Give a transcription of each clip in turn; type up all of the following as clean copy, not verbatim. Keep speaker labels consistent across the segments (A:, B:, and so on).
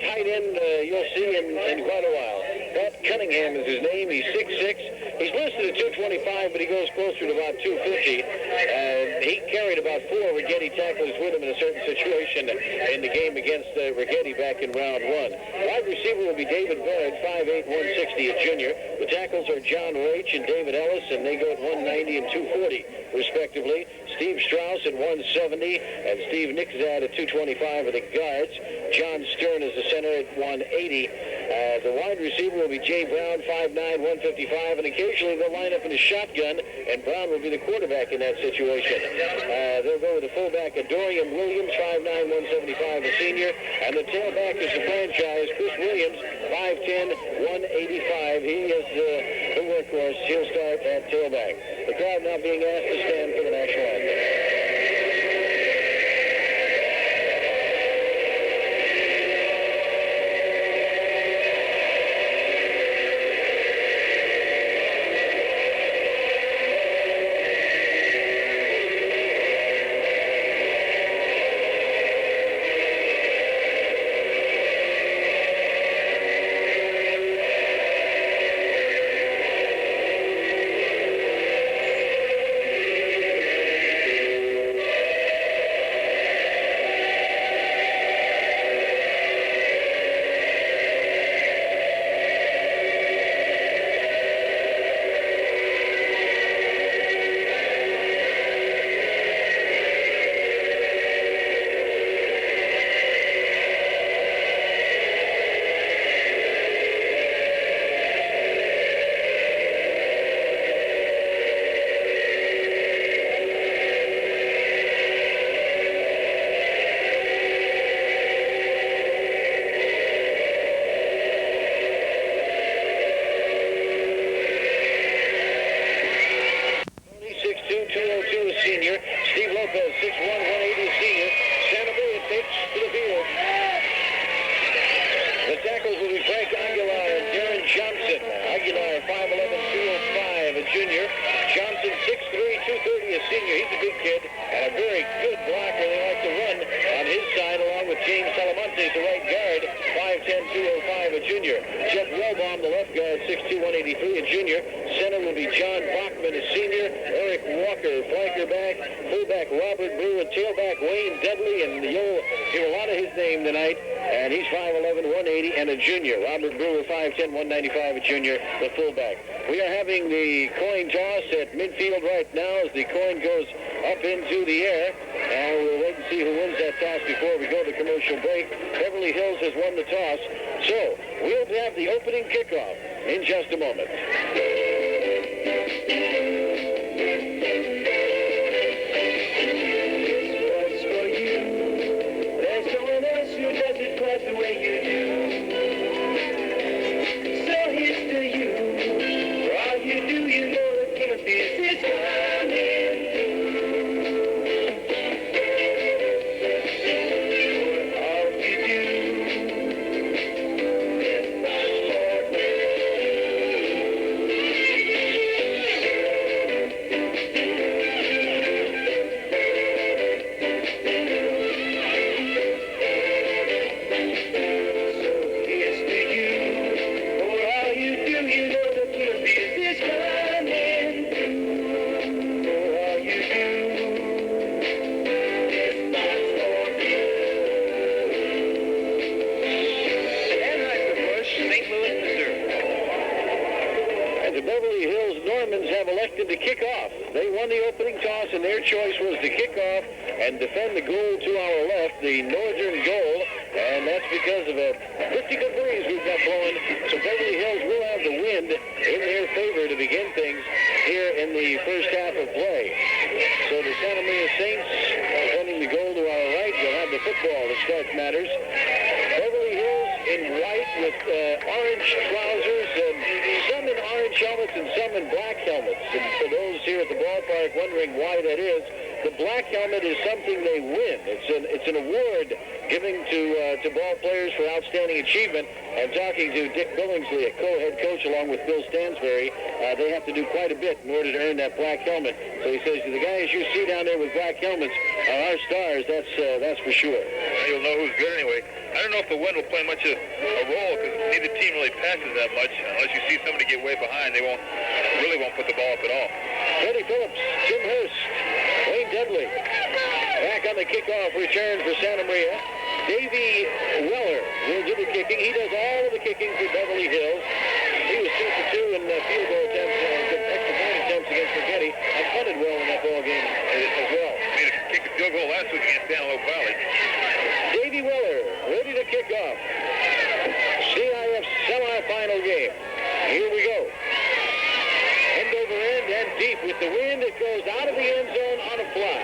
A: tight end you'll see in quite a while. Bob Cunningham is his name. He's 6'6". He's listed at 225, but he goes closer to about 250. He carried about 4 Rigetti tacklers with him in a certain situation in the game against Rigetti back in round 1. Wide receiver will be David Baird, 5'8", 160, a junior. The tackles are John Raich and David Ellis, and they go at 190 and 240, respectively. Steve Strauss at 170, and Steve Niczad at 225 are the guards. John Stern is the center at 180. The wide receiver will be Jay Brown, 5'9", 155, and occasionally they'll line up in a shotgun, and Brown will be the quarterback in that situation. They'll go with the fullback, Dorian Williams, 5'9", 175, a senior, and the tailback is the franchise, Chris Williams, 5'10", 185. He is the workhorse. He'll start at tailback. The crowd now being asked to stand for the national anthem. Beverly Hills has won the toss. So we'll have the opening kickoff in just a moment. This was for you. There's no one else who does it quite the way you do. So here's to you. For all you do, you know the campus is coming. To kick off. They won the opening toss, and their choice was to kick off and defend the goal to our left, the northern goal, and that's because of a pretty good breeze we've got blowing. So Beverly Hills will have the wind in their favor to begin things here in the first half of play. So the Santa Maria Saints defending the goal to our right. They'll have the football to start matters. Beverly Hills in white with orange trousers, and some in orange helmets and some in black helmets. And for those here at the ballpark wondering why that is, the black helmet is something they win. It's an award giving to ball players for outstanding achievement. And talking to Dick Billingsley, a co-head coach, along with Bill Stansberry, they have to do quite a bit in order to earn that black helmet. So he says, the guys you see down there with black helmets are our stars, that's for sure.
B: You'll know who's good anyway. I don't know if the wind will play much of a role because neither team really passes that much. Unless you see somebody get way behind, they really won't put the ball up at all.
A: Freddie Phillips, Jim Hurst, Wayne Dudley. Back on the kickoff return for Santa Maria. Davey Weller will do the kicking. He does all of the kicking for Beverly Hills. He was 2 for 2 in field goal attempts, extra point attempts against Spaghetti, and punted well in that ball game as well.
B: He kicked a field goal last week against Antelope Valley.
A: Davey Weller ready to kick off. CIF semifinal game. Here we go. End over end and deep with the wind. It goes out of the end zone on a fly.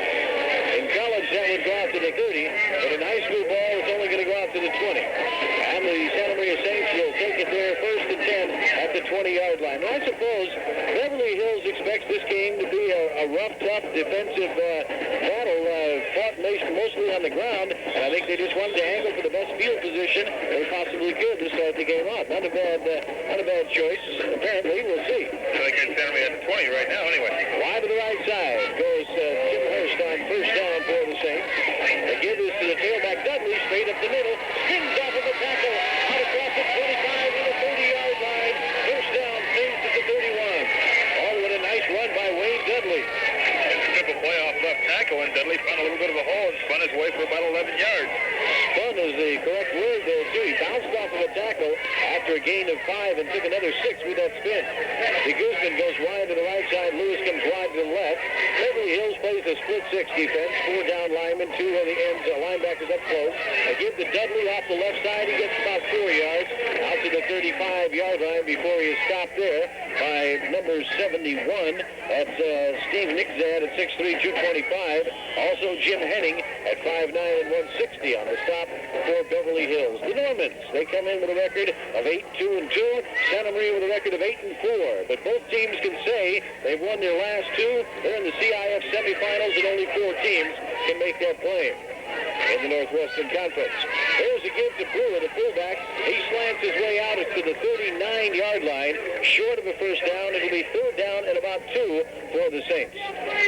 A: In college, that would go out to the 30, but in high school ball, it's only going to go out to the 20. And the Santa Maria Saints will take it there first and 10 at the 20-yard line. Now, I suppose Beverly Hills expects this game to be a rough, tough defensive battle fought mostly on the ground, and I think they just wanted to angle for the best field position they possibly could to start the game off. Not a bad choice. Apparently, we'll see.
B: I think Santa Maria at the 20 right now, anyway.
A: Wide to the right side goes Jim Hurst on first down for the Saints. They give this to the tailback Dudley, straight up the middle, spins off of the tackle, out across the 25 to the 30-yard line. First down, Saints at the 31. Oh, what a nice run by Wayne Dudley.
B: It's a simple play off left tackle, and Dudley found a little bit of a hole and spun his way for about 11 yards.
A: Spun is the correct word there, too. He bounced off of a tackle after a gain of 5 and took another 6 with that spin. The Guzman goes wide to the right side. Lewis comes wide to the left. Beverly Hills plays a split 6 defense. 4 down linemen, 2 on the ends, linebackers up close. They give to Dudley off the left side. He gets about 4 yards out to the 35-yard line before he is stopped there by number 71. That's Steve Nickzad at 6'3", 225. Also Jim Henning at 5'9" and 160 on the stop for Beverly Hills. The Normans, they come in with a record of 8-2-2. Santa Maria with a record of 8-4. But both teams can say they've won their last 2. They're in the CIF semifinals, and only 4 teams can make that claim in the Northwestern Conference. There's a give to Brewer, the fullback. He slants his way out to the 39-yard line, short of a first down. It'll be 3rd down and about 2 for the Saints.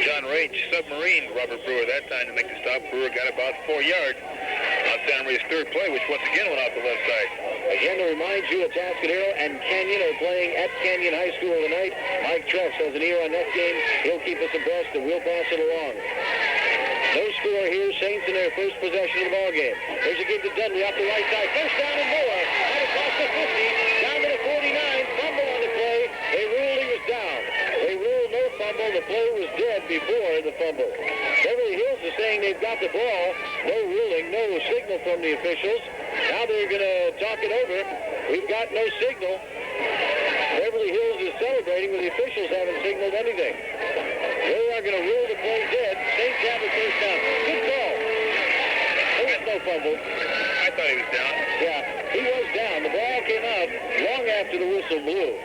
B: John Range submarine Robert Brewer that time to make the stop. Brewer got about 4 yards on Santa Maria's 3rd play, which once again went off the left side.
A: Again, to remind you, Atascadero and Canyon are playing at Canyon High School tonight. Mike Treff has an ear on that game. He'll keep us abreast, and we'll pass it along. No score here. Saints in their first possession of the ball game. There's a give to Dudley off the right side. First down and more. Out across the 50. Down to the 49. Fumble on the play. They ruled he was down. They ruled no fumble. The play was dead before the fumble. Beverly Hills is saying they've got the ball. No ruling, no signal from the officials. Now they're going to talk it over. We've got no signal. Beverly Hills is celebrating, but the officials haven't signaled anything. They are going to rule the play dead. Saints have a first down. Good call. There was no fumble.
B: I thought he was down.
A: Yeah, he was down. The ball came out long after the whistle blew.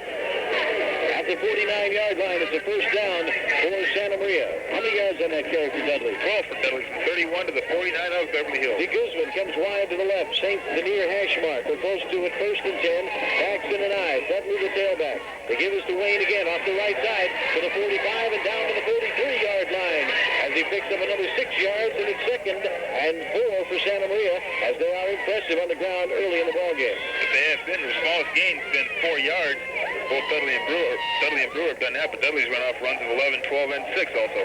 A: At the 49-yard line, it's a first down for Santa Maria. How many yards on that carry for Dudley?
B: 12 for Dudley, from 31 to the 49 of Beverly Hills.
A: De Guzman comes wide to the left. Saints the near hash mark. We're close to it. First and 10. Paxton and I. Dudley the tailback. They give us to Wayne again off the right side to the 45 and down to the 43-yard line as he picks up another 6 yards, and it's 2nd and 4 for Santa Maria as they are impressive on the ground early in the ballgame.
B: If they have been, the smallest gain's been 4 yards. Both Dudley and Brewer have done that, but Dudley's run off runs of 11, 12, and 6 also.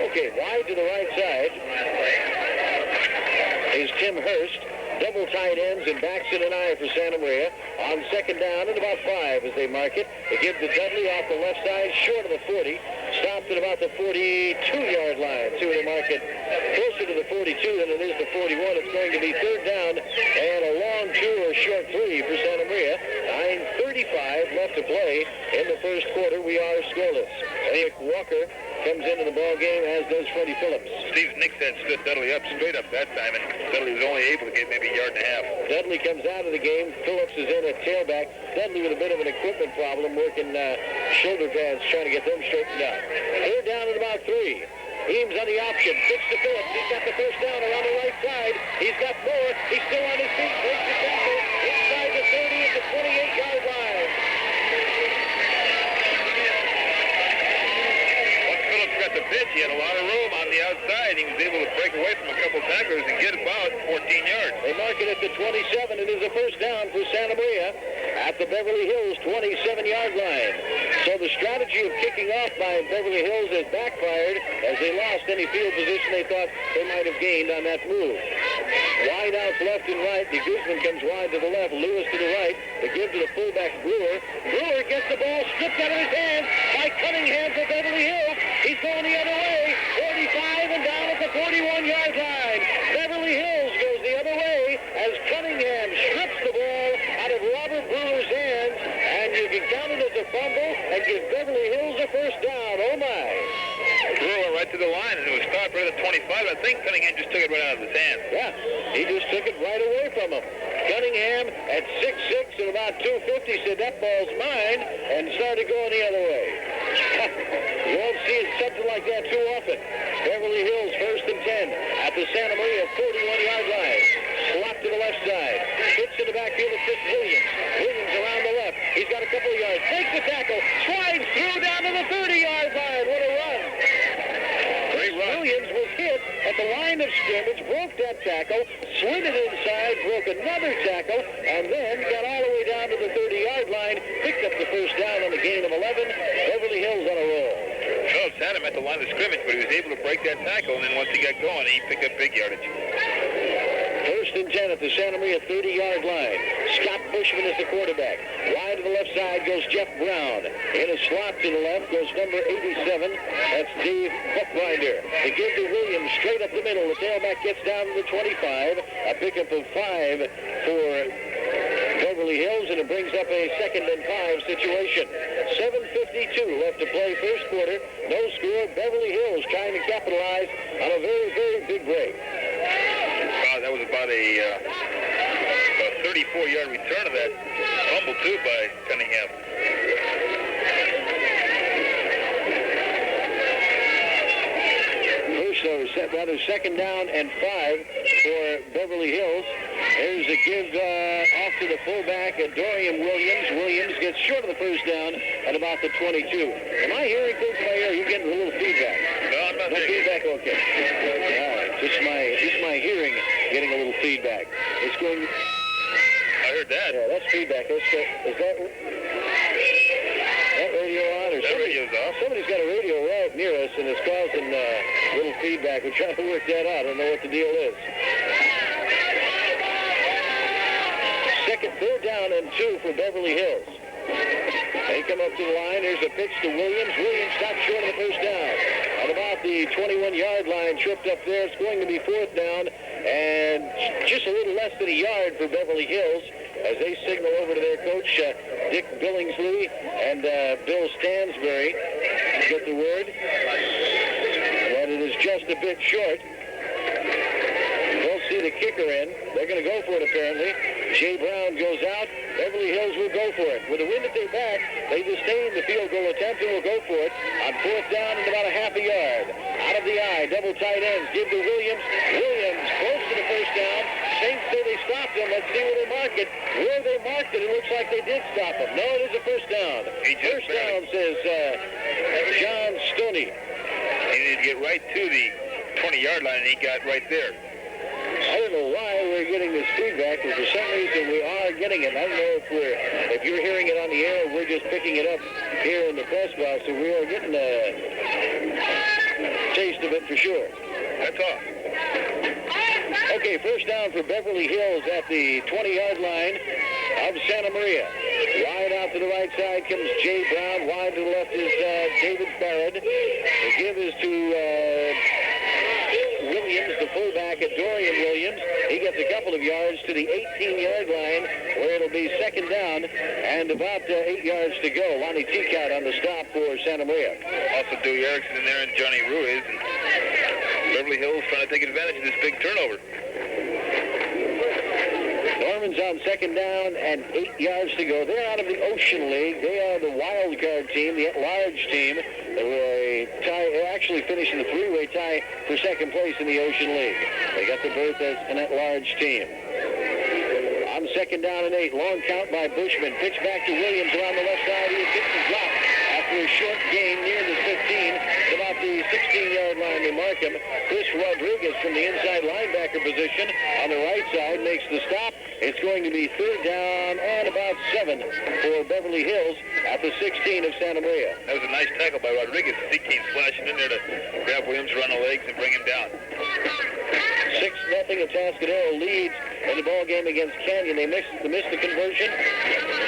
A: Okay, wide to the right side is Tim Hurst. Double tight ends and Baxton and I for Santa Maria. On 2nd down and about 5 as they mark it. They give to Dudley off the left side, short of the 40. Stopped at about the 42-yard line. See where they mark it closer to the 42 than it is the 41. It's going to be 3rd down and a long 2 or short 3 for Santa Maria. 9:35 left to play in the first quarter. We are scoreless. Eric Walker comes into the ball game, as does Freddie Phillips.
B: Steve Nickstead stood Dudley up straight up that time, and Dudley was only able to get maybe a yard and a half.
A: Dudley comes out of the game. Phillips is in at tailback. Dudley with a bit of an equipment problem, working shoulder pads, trying to get them straightened out. 3rd down at about 3. Eames on the option. Fits to Phillips. He's got the first down around the right side. He's got more. He's still on his feet. Breaks the tackle inside the 30 at the 28-yard line.
B: Once Phillips got the pitch, he had a lot of room on the outside. He was able to break away from a couple tacklers and get about 14 yards.
A: They mark it at the 27. It is a first down for Santa Maria at the Beverly Hills 27-yard line. So the strategy of kicking off by Beverly Hills has backfired as they lost any field position they thought they might have gained on that move. Wide outs left and right. The Guzman comes wide to the left. Lewis to the right. The give to the fullback Brewer. Brewer gets the ball stripped out of his hands by Cunningham for Beverly Hills. He's going the other way. 45 and down at the 41-yard line. Beverly Hills goes the other way as Cunningham strips the ball out of Robert Brewer's hands, and you can count it as a fumble and give Beverly Hills a first down. Oh my.
B: Brewer right to the line, and it was stopped right at 25. I think Cunningham just took it right out of his hands.
A: Yeah, he just took it right away from him. Cunningham at 6'6" and about 250 said that ball's mine and started going the other way. You won't see something like that too often. Beverly Hills first and 10 at the Santa Maria 41-yard line. Slot to the left side. Hits in the backfield of Chris Williams. Williams around the left. He's got a couple of yards. Takes the tackle. Slides through down to the 30-yard line. What a run. Chris Williams was hit at the line of scrimmage, broke that tackle, slid it inside, broke another tackle, and then got all the way down to the 30-yard line, picked up the first down on the gain of 11. Beverly Hills on a roll.
B: Phillips had him at the line of scrimmage, but he was able to break that tackle, and then once he got going, he picked up big yardage.
A: First and 10 at the Santa Maria 30-yard line. Scott Bushman is the quarterback. Wide to the left side goes Jeff Brown. In a slot to the left goes number 87. That's Dave Buckbinder. They give to Williams straight up the middle. The tailback gets down to the 25. A pickup of 5 for Beverly Hills, and it brings up a 2nd and 5 situation. 7:52 left to play first quarter. No score. Beverly Hills trying to capitalize on a very, very big break.
B: Wow, that was about a 34-yard return of that fumble, too, by Cunningham.
A: Rather 2nd down and 5 for Beverly Hills. There's a give off to the fullback, Dorian Williams. Williams gets short of the first down at about the 22. Am I hearing things in my ear? You're getting a little feedback.
B: No, I'm not
A: hearing feedback. Okay. All right. Just my hearing getting a little feedback. It's going.
B: I heard that.
A: Yeah, that's feedback. Is that radio on? Or
B: that radio's off.
A: Somebody's got a radio right near us, and it's causing a little feedback. We're trying to work that out. I don't know what the deal is. Third down and 2 for Beverly Hills. They come up to the line. There's a pitch to Williams. Williams stopped short of the first down. At about the 21-yard line, tripped up there. It's going to be 4th down and just a little less than a yard for Beverly Hills as they signal over to their coach, Dick Billingsley and Bill Stansbury. Get the word. But it is just a bit short. Don't see the kicker in. They're going to go for it, apparently. Jay Brown goes out. Beverly Hills will go for it. With the wind at their back, they sustain the field goal attempt and will go for it on 4th down and about a half a yard. Out of the eye, double tight ends. Give to Williams. Williams close to the first down. Saints say they stopped him. Let's see where they mark it. Where they marked it, it looks like they did stop him. No, it is a first down. First down, says John Stoney.
B: He needed to get right to the 20-yard line, and he got right there.
A: I don't know why we're getting this feedback, but for some reason we are getting it. I don't know if you're hearing it on the air or we're just picking it up here in the press box, so we are getting a taste of it for sure.
B: That's all.
A: Okay, first down for Beverly Hills at the 20-yard line of Santa Maria. Wide out to the right side comes Jay Brown. Wide to the left is David Barrett. The give is to Williams, the fullback, at Dorian Williams. He gets a couple of yards to the 18-yard line, where it'll be 2nd down and about 8 yards to go. Lonnie Teacout on the stop for Santa Maria.
B: Also, Dewey Erickson in there and Johnny Ruiz. And Beverly Hills trying to take advantage of this big turnover.
A: Norman's on 2nd down and 8 yards to go. They're out of the Ocean League. They are the wild card team, the at-large team. Actually finishing the three-way tie for second place in the Ocean League. They got the berth as an at-large team. On second down and 8, long count by Bushman. Pitch back to Williams around the left side. He gets the drop after a short gain near the 15, about the 16-yard line. They mark him. Chris Rodriguez from the inside linebacker position on the right side makes the stop. It's going to be third down and about 7 for Beverly Hills at the 16 of Santa Maria.
B: That was a nice tackle by Rodriguez. He came flashing in there to grab Williams around the legs and bring him down.
A: 6-0 Atascadero leads in the ball game against Canyon. They missed the conversion.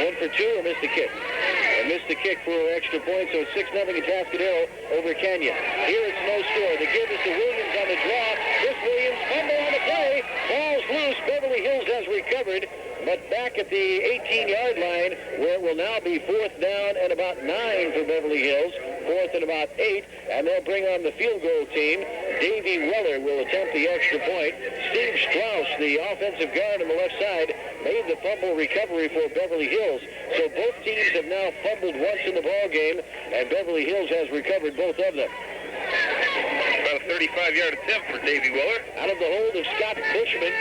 A: 1 for 2 or missed the kick. They missed the kick for an extra point, so it's 6-0 Atascadero over Canyon. Here it's no score. The give is to Williams on the draw. Chris Williams fumble on the play. Ball's loose. Beverly Hills has recovered, but back at the 18-yard line where it will now be fourth down and about 9 for Beverly Hills. Fourth and about 8, and they'll bring on the field goal team. Davey Weller will attempt the extra point. Steve Strauss, the offensive guard on the left side, made the fumble recovery for Beverly Hills. So both teams have now fumbled once in the ball game, and Beverly Hills has recovered both of them.
B: About a 35-yard attempt for Davey Weller.
A: Out of the hold of Scott Bushman.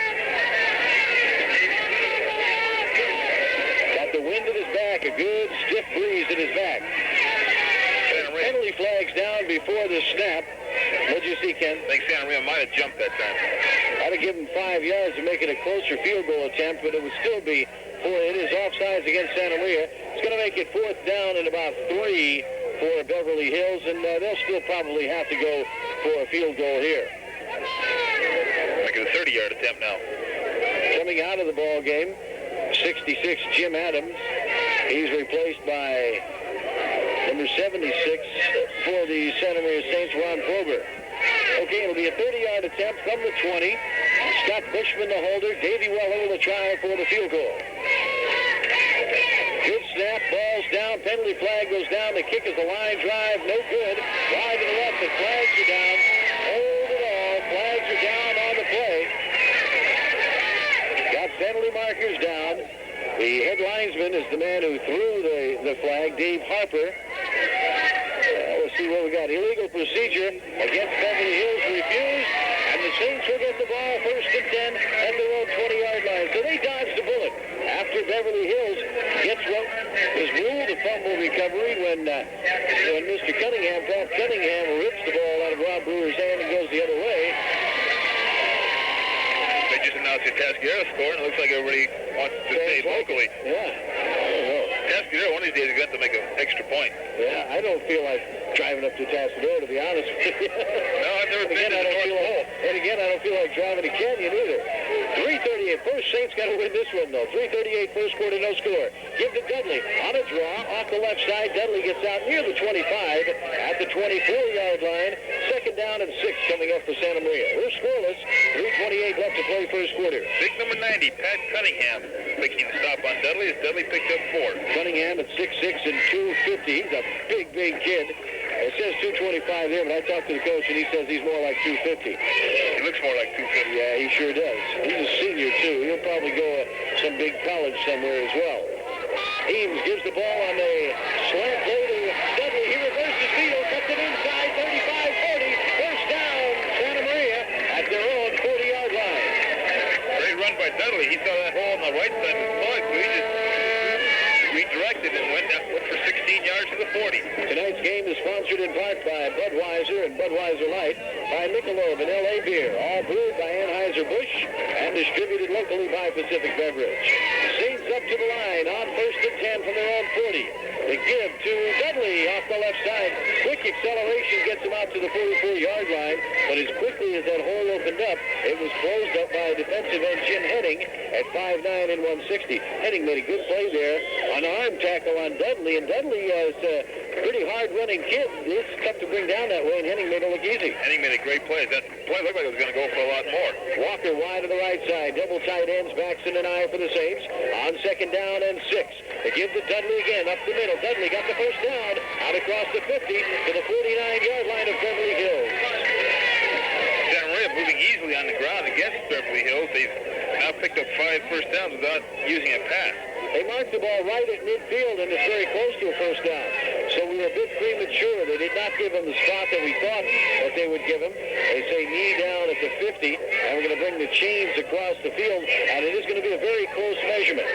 A: Got the wind at his back, a good stiff breeze at his back. Penalty flags down before the snap. What'd you see, Ken?
B: I think Santa Maria might have jumped that time.
A: I'd have given 5 yards to make it a closer field goal attempt, but it would still be it is offsides against Santa Maria. It's going to make it fourth down and about 3 for Beverly Hills, and they'll still probably have to go for a field goal here.
B: Make it a 30-yard attempt now.
A: Coming out of the ball game, 66 Jim Adams. He's replaced by number 76 for the Santa Maria Saints, Ron Foger. Okay, it'll be a 30-yard attempt from the 20. Scott Bushman, the holder. Davey Weller will try for the field goal. Good snap, ball's down, penalty flag goes down. The kick is a line drive, no good. Wide to the left, the flags are down. Hold it all, flags are down on the play. Got penalty markers down. The head linesman is the man who threw the flag, Dave Harper. Let's see what we got. Illegal procedure against Beverly Hills refused, and the Saints will get the ball first and 10 at their own 20-yard line. So they dodged a bullet after Beverly Hills gets what was ruled a fumble recovery when Mr. Cunningham, Pat Cunningham, rips the ball out of Rob Brewer's hand and goes the other way.
B: They just announced the Atascadero score, and it looks like everybody wants to stay locally.
A: Yeah, I don't know.
B: Atascadero, one of these days, is going to make an extra point.
A: Yeah, I don't feel like driving up to Atascadero, to be honest with you.
B: No, I've never been to the North Pole.
A: And again, I don't feel like driving to Canyon either. 3:38. First, Saints got to win this one, though. 3:38, first quarter, no score. Give to Dudley. On a draw, off the left side. Dudley gets out near the 25 at the 24-yard line. Second down and 6 coming up for Santa Maria. We're scoreless. 3:28 left to play first quarter.
B: Big number 90, Pat Cunningham, making the stop on Dudley as Dudley picked up 4.
A: Cunningham at 6'6" and 250. He's a big kid. It says 225 there, but I talked to the coach, and he says he's more like 250.
B: He looks more like 250.
A: Yeah, he sure does. He's a senior, too. He'll probably go to some big college somewhere as well. Eames gives the ball on a slant play to Dudley. He reverses field, cuts it inside, 35-40. First down, Santa Maria at their own 40-yard line.
B: Great run by Dudley. He saw that hole on the right side of the plug, so he just redirected and went for 16 yards to the 40.
A: Tonight's game is sponsored in part by Budweiser and Budweiser Light, by Michelob and L.A. Beer, all brewed by Anheuser-Busch and distributed locally by Pacific Beverage. Saints up to the line on first and 10 from their own 40. They give to Dudley off the left side. Quick acceleration gets him out to the 44-yard line, but as quickly as that hole opened up, it was closed up by defensive end Jim Henning at 5'9" and 160. Henning made a good play there on an arm tackle on Dudley, and Dudley is a pretty hard-running kid. It's tough to bring down that way, and Henning made it look easy.
B: Henning made a great play. That play looked like it was going to go for a lot more.
A: Walker wide to the right side. Double tight ends, Baxton and I for the Saints. On second down and 6. They give to Dudley again, up the middle. Dudley got the first down, out across the 50 to the 49-yard line of Beverly Hills.
B: Santa Maria moving easily on the ground against Beverly Hills. They've now picked up 5 first downs without using a pass.
A: They marked the ball right at midfield, and it's very close to a first down. So we were a bit premature. They did not give him the spot that we thought that they would give him. They say knee down at the 50, and we're going to bring the chains across the field, and it is going to be a very close measurement.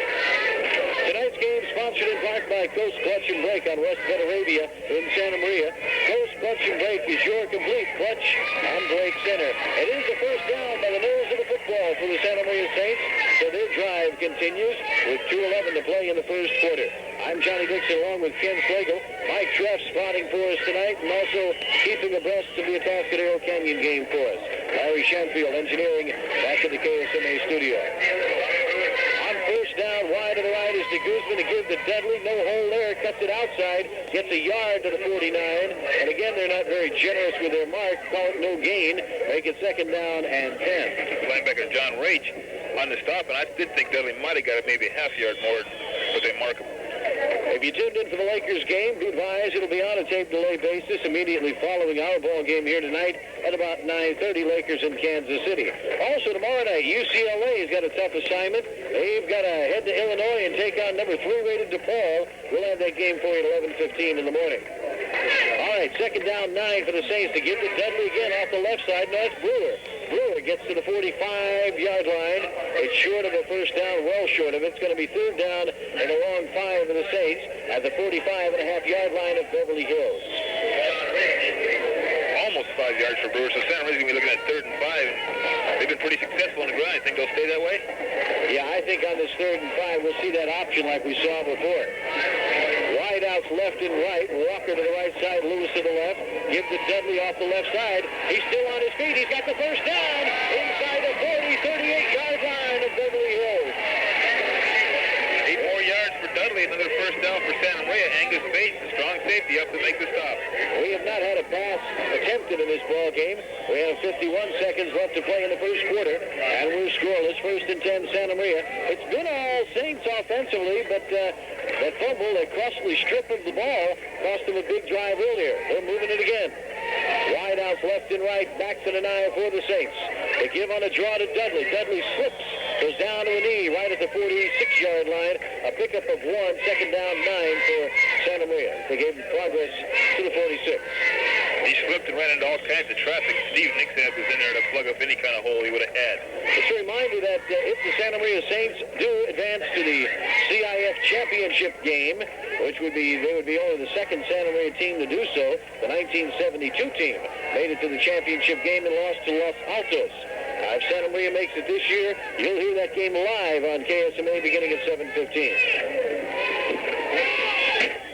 A: Tonight's game sponsored in part by Coast Clutch and Brake on West Betaravia in Santa Maria. Coast Clutch and Brake is your complete clutch and brake center. It is the first down by the nose of the football for the Santa Maria Saints, so their drive continues with 2:11 to play in the first quarter. I'm Johnny Dixon along with Ken Slagle. Mike Treff spotting for us tonight and also keeping abreast of the Atascadero Canyon game for us. Larry Shanfield engineering back at the KSMA studio. First down, wide to the right is to Guzman to give to Dudley. No hole there, cuts it outside, gets a yard to the 49. And again, they're not very generous with their mark. Call it no gain. Make it second down and 10.
B: Linebacker John Rage on the stop, and I did think Dudley might have got it maybe a half yard more, but they mark him.
A: If you tuned in for the Lakers game, be advised it'll be on a tape delay basis immediately following our ball game here tonight at about 9:30, Lakers in Kansas City. Also tomorrow night, UCLA's got a tough assignment. They've got to head to Illinois and take on number 3 rated DePaul. We'll have that game for you at 11:15 in the morning. All right, second down 9 for the Saints to give to Dudley again off the left side. No, it's Brewer. Brewer gets to the 45-yard line. It's short of a first down, well short of it. It's going to be third down and a long 5 for the Saints at the 45.5-yard line of Beverly Hills.
B: Almost 5 yards for Brewer, so Santa Maria's going to be looking at third and 5. They've been pretty successful on the ground. I think they'll stay that way?
A: Yeah, I think on this third and 5, we'll see that option like we saw before. Wide outs left and right. Walker to the right side, Lewis to the left. Give to Dudley off the left side. He's still on his feet. He's got the first down inside the 38-yard line of Beverly Hills.
B: 8 more yards for Dudley. Another first down for Santa Maria. Angus Bates, the strong safety, up to make the stop.
A: We have not had a pass attempted in this ball game. We have 51 seconds left to play in the first quarter, and we're scoreless. First and 10, Santa Maria. It's been all Saints offensively, but that fumble, that costly strip of the ball, cost them a big drive earlier. They're moving it again. Wide outs left and right, back to the 9 for the Saints. They give on a draw to Dudley. Dudley slips, goes down to a knee right at the 46-yard line. A pickup of 1, second down 9 for Santa Maria. They gave progress to the 46.
B: He slipped and ran into all kinds of traffic. Steve Nixon was in there to plug up any kind of hole he would have had.
A: Just a reminder that if the Santa Maria Saints do advance to the CIF championship game, which would be, they would be only the second Santa Maria team to do so. The 1972 team made it to the championship game and lost to Los Altos. If Santa Maria makes it this year, you'll hear that game live on KSMA beginning at 7:15.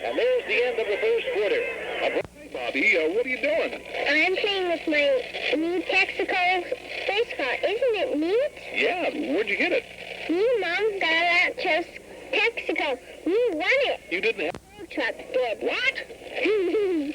A: And there's the end of the first quarter.
B: Bobby, what are you doing?
C: I'm playing with my new Texaco race car. Isn't it neat?
B: Yeah, where'd you get it?
C: Me, Mom, got it at Texaco. We won it.
B: You didn't have
C: Truck did.
B: what?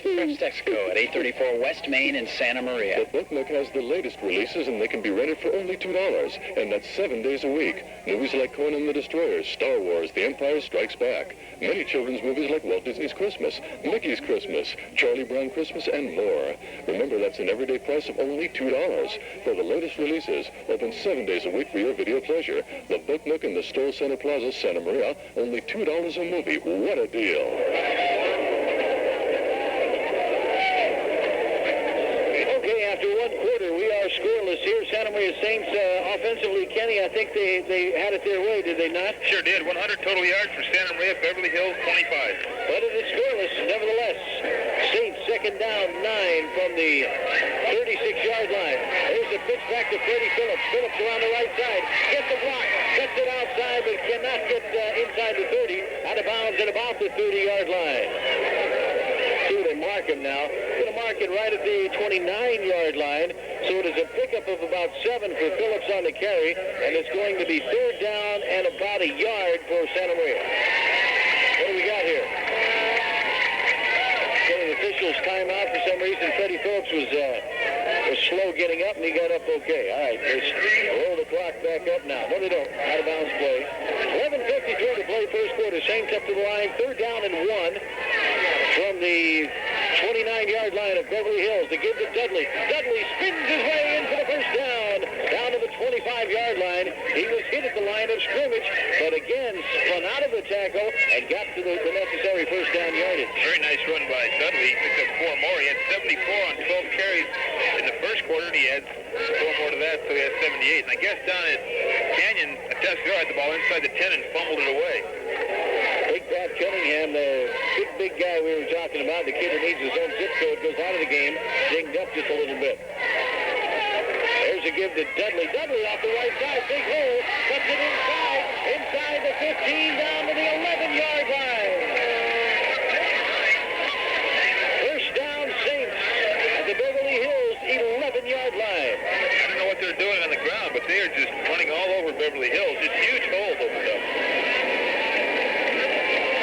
D: French Texaco at 834 West Main in Santa Maria.
E: The Book Nook has the latest releases, and they can be rented for only $2, and that's 7 days a week. Movies like Conan and the Destroyer, Star Wars, The Empire Strikes Back. Many children's movies like Walt Disney's Christmas, Mickey's Christmas, Charlie Brown Christmas, and more. Remember, that's an everyday price of only $2. For the latest releases, open 7 days a week for your video pleasure. The Book Nook in the Stoll Center Plaza, Santa Maria, only $2 a movie. What a deal.
A: After one quarter, we are scoreless here. Santa Maria Saints offensively, Kenny, I think they had it their way, did they not?
B: Sure did. 100 total yards for Santa Maria, Beverly Hills 25.
A: But it is scoreless, nevertheless. Saints second down 9 from the 36-yard line. There's a pitch back to Freddie Phillips. Phillips around the right side. Gets the block. Cuts it outside, but cannot get inside the 30. Out of bounds at about the 30-yard line. See, they mark him now. Going to mark it right at the 29-yard line. So it is a pickup of about 7 for Phillips on the carry, and it's going to be third down and about a yard for Santa Maria. What do we got here? Getting officials timeout for some reason. Freddie Phillips was slow getting up, and he got up okay. All right, they roll the clock back up now. No, they don't. Out of bounds play. 11:53 to play first quarter. Saints up to the line. Third down and 1 from the 29-yard line of Beverly Hills to give to Dudley. Dudley spins his way in for the first down. Down to the 25-yard line. He was hit hit at the line of scrimmage, but again, spun out of the tackle and got to the necessary first down yardage.
B: Very nice run by Dudley. He picked up 4 more. He had 74 on 12 carries in the first quarter. He had 4 more to that, so he had 78. And I guess down at Canyon, Teskero had the ball inside the 10 and fumbled it away.
A: Big Pat Cunningham, the big guy we were talking about, the kid that needs his own zip code, goes out of the game, dinged up just a little bit. There's a give to Dudley. Dudley off the right side, big hole, puts it inside the 15, down to the 11-yard line. First down, Saints at the Beverly Hills 11-yard line.
B: I don't know what they're doing on the ground, but they are just running all over Beverly Hills. Just huge holes opened up.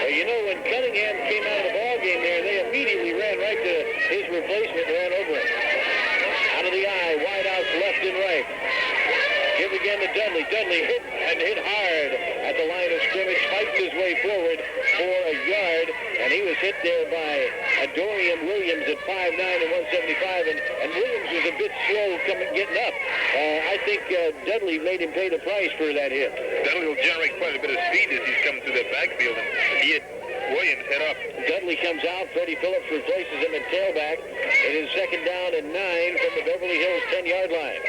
A: You know, when Cunningham came out of the ball game there, they immediately ran right to his replacement and ran over him. Out of the eye, wide outs left and right. Give again to Dudley. Dudley hit hard at the line of scrimmage, fights his way forward for a yard, and he was hit there by Dorian Williams at 5'9" and 175, and Williams was a bit slow getting up. I think Dudley made him pay the price for that hit.
B: Dudley will generate quite a bit of speed as he's coming through that backfield, and he hit Williams head up.
A: Dudley comes out. Freddie Phillips replaces him at tailback. It is second down and 9 from the Beverly Hills 10-yard line.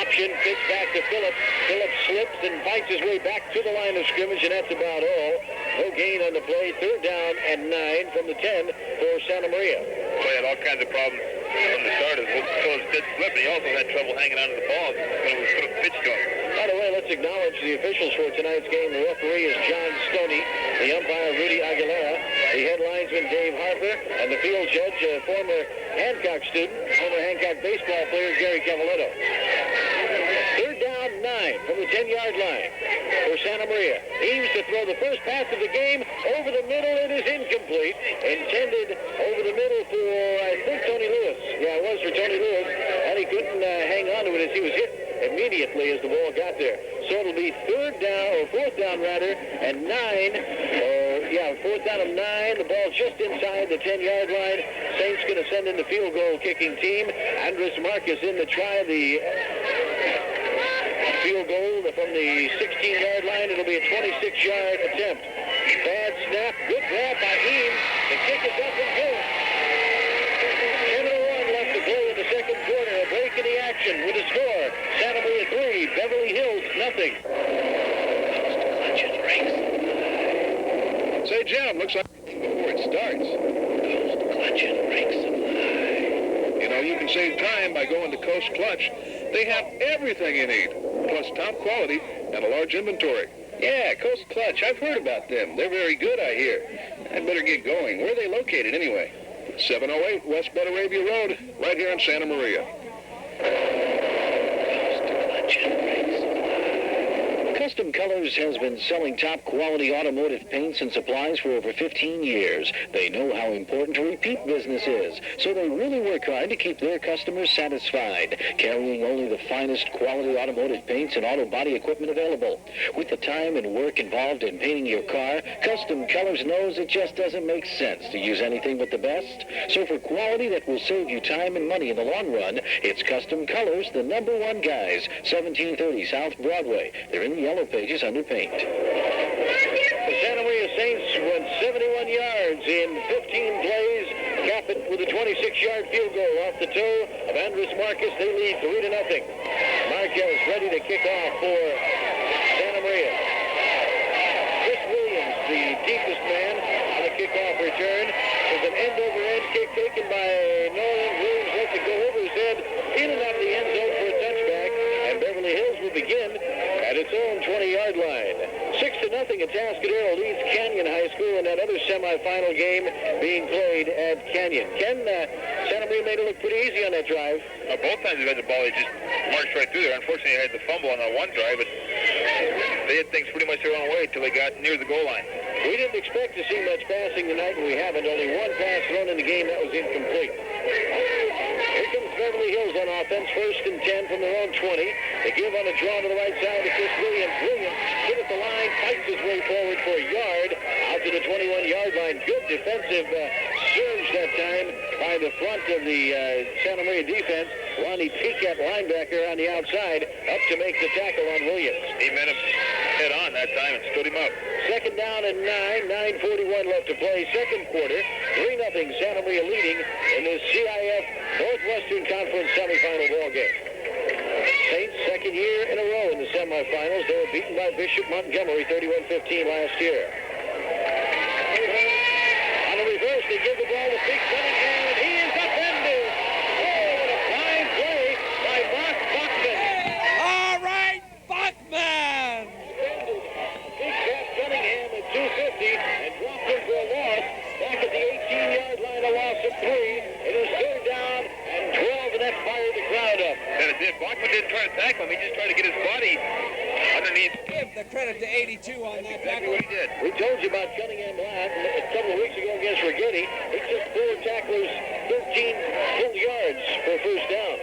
A: Option fits back to Phillips. Phillips slips and fights his way back to the line of scrimmage, and that's about all. No gain on the play. Third down and 9 from the 10 for Santa Maria.
B: Boy, had all kinds of problems from the start. So his dead slip, and he also had trouble hanging onto the ball when it was pitched to him.
A: By the way, let's acknowledge the officials for tonight's game. The referee is John Stoney, the umpire Rudy Aguilera, the head linesman Dave Harper, and the field judge, former Hancock student, former Hancock baseball player Gary Cavaletto. Third down, 9 from the 10-yard line for Santa Maria. Aims to throw the first pass of the game over the middle. It is incomplete. Intended over the middle for, I think, Tony Lewis. Yeah, it was for Tony Lewis, and he couldn't hang on to it as he was hit immediately as the ball got there. So it'll be fourth down and 9. Fourth down and 9. The ball just inside the 10-yard line. Saints going to send in the field goal kicking team. Andres Marcus in to try the field goal from the 16-yard line. It'll be a 26-yard attempt. Bad snap. Good grab by Eames. The kick is up and good. 10:01 left to play in the second quarter. A break in the action with a score. Santa Maria 3, Beverly Hills nothing.
E: Say, Jim, looks like before it starts.
D: Clutch and brake supply.
E: You know, you can save time by going to Coast Clutch. They have everything you need, plus top quality and a large inventory. Yeah, Coast Clutch. I've heard about them. They're very good, I hear. I'd better get going. Where are they located, anyway? 708 West Betarabia Road, right here in Santa Maria.
D: Custom Colors has been selling top-quality automotive paints and supplies for over 15 years. They know how important repeat business is, so they really work hard to keep their customers satisfied, carrying only the finest quality automotive paints and auto body equipment available. With the time and work involved in painting your car, Custom Colors knows it just doesn't make sense to use anything but the best. So for quality that will save you time and money in the long run, it's Custom Colors, the #1 guys, 1730 South Broadway. They're in the yellow pages under paint.
A: The Santa Maria Saints went 71 yards in 15 plays. Cap it with a 26-yard field goal off the toe of Andres Marcus. They lead 3-0. Marquez ready to kick off for Santa Maria. Chris Williams, the deepest man on the kickoff return, with an end-over-end kick taken by Nolan. Williams lets it go over his head, in and out of the end zone for a touchback, and Beverly Hills will begin at its own 20-yard line. 6-0, Atascadero leads Canyon High School in that other semifinal game being played at Canyon. Ken, Santa Maria made it look pretty easy on that drive.
B: Both times they had the ball, they just marched right through there. Unfortunately, they had the fumble on that one drive, but they had things pretty much their own way until they got near the goal line.
A: We didn't expect to see much passing tonight, and we haven't. Only one pass thrown in the game. That was incomplete. Here comes Beverly Hills on offense, 1st and 10 from their own 20. They give on a draw to the right side to Chris Williams. Williams hit at the line, fights his way forward for a yard, out to the 21-yard line. Good defensive surge that time by the front of the Santa Maria defense. Ronnie Peacat, linebacker, on the outside, up to make the tackle on Williams.
B: He met him head on that time and stood him up.
A: Second down and 9:41 left to play. Second quarter, 3-0 Santa Maria leading in this CIF Northwestern Conference semifinal ball game. Saints second year in a row in the semifinals. They were beaten by Bishop Montgomery 31-15 last year. On the reverse, they give the ball to Big Cunningham, and he is upended. Oh, what a fine play by Mark Bachman.
F: All right, Bachman!
A: Big Cat Cunningham at 250 and dropped him for a loss. Back at the 18-yard line, a loss of 3. It is third down and 12, and that fired the crowd up.
B: And it did. Bachman didn't try to tackle him. He just tried to get his body underneath.
F: Give the credit to 82 on that
B: Exactly
F: tackle.
B: what he did.
A: We told you about Cunningham last a couple of weeks ago against Rigetti. He took 4 tacklers, 13 full yards for first down.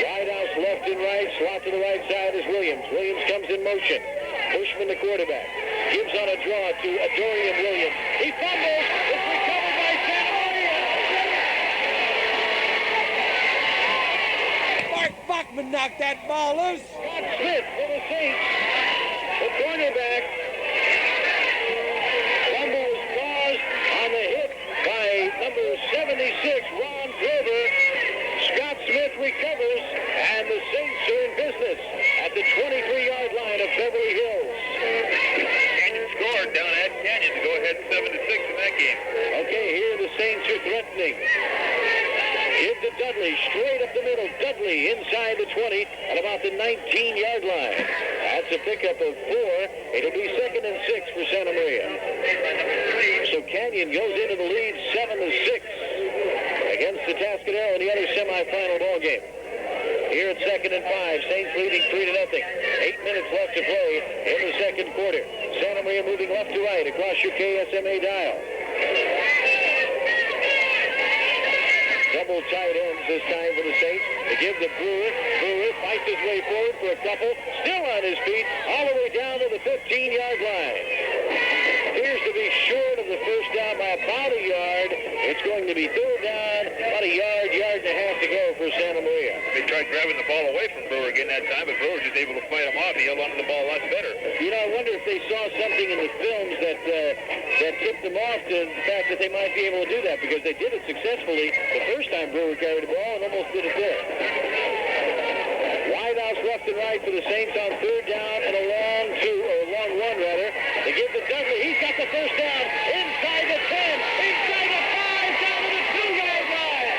A: Wideouts left and right, slot to the right side is Williams. Williams comes in motion. Bushman, the quarterback, gives on a draw to Dorian Williams. He fumbles. It's recovered by Santa Maria.
F: Mark Bachman knocked that ball loose.
A: Scott Smith for the Saints. The cornerback. Fumble was caused on the hit by number 76, Ron Grover. Scott Smith recovers, and the Saints are in business at the 23-yard line of Beverly Hills.
B: Canyon scored down at Canyon to go ahead 7-6 in that game.
A: Okay, here the Saints are threatening. Give to Dudley, straight up the middle. Dudley inside the 20 at about the 19-yard line. That's a pickup of 4. It'll be 2nd and 6 for Santa Maria. So Canyon goes into the lead 7-6 against the Tascadero in the other semifinal ball game. Here at 2nd and 5, Saints leading 3-0. 8 minutes left to play in the second quarter. Santa Maria moving left to right across your KSMA dial. Double tight ends this time for the Saints. They give to Brewer. Brewer fights his way forward for a couple. Still on his feet, all the way down to the 15-yard line. Appears to be short of the first down by about a yard. It's going to be third down, about a yard and a half to go for Santa Maria.
B: They tried grabbing the ball away from Brewer again that time, but Brewer was just able to fight him off. He held onto the ball a lot better.
A: You know, I wonder if they saw something in the films that tipped them off to the fact that they might be able to do that, because they did it successfully the first time Brewer carried the ball and almost did it there. Wideouts left and right for the Saints on third down and a long one rather. They give to Dudley. He's got the first down inside the 10, inside the 5, down to the 2-yard line.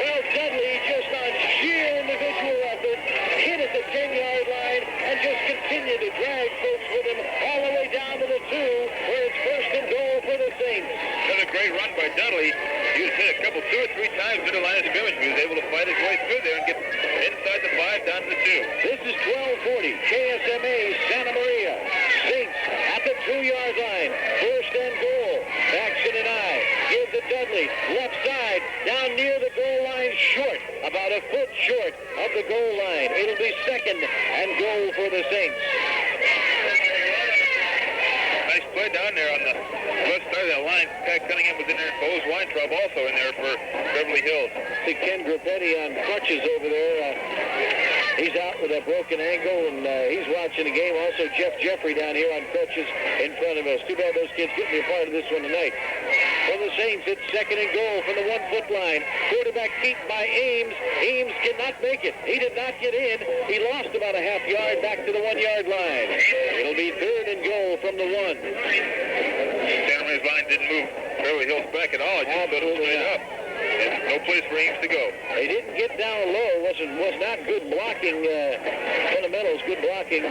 A: Well, Dudley just on sheer individual effort hit at the 10-yard line and just continued to drag folks with him all the way down to the 2, where it's first and goal for the Saints.
B: Another great run by Dudley. He was hit a couple, 2 or 3 times in the line of scrimmage. He was able to fight his way through there and get inside the 5 down to the 2.
A: This is 12:40. KSMA, Santa Maria. Saints at the 2-yard line. First and goal. Paxton and I give to Dudley. Left side, down near the goal line, short. About a foot short of the goal line. It'll be second and goal for the Saints.
B: Nice play down there on the left side of that line. Pat Cunningham was in there. Bose Weintraub also in there for Beverly Hills.
A: See Ken Grappetti on crutches over there. He's out with a broken ankle, and he's watching the game. Also, Jeff Jeffrey down here on crutches in front of us. Too bad those kids couldn't be a part of this one tonight. For the Saints, it's second and goal from the 1-foot line. Quarterback beaten by Ames. Ames cannot make it. He did not get in. He lost about a half yard back to the 1-yard line. It'll be third and goal from the 1.
B: Santa Maria's line didn't move Beverly Hills back at all. It just stood straight up. No place for Ames to go.
A: They didn't get down low. Was not good blocking. Fundamentals, good blocking.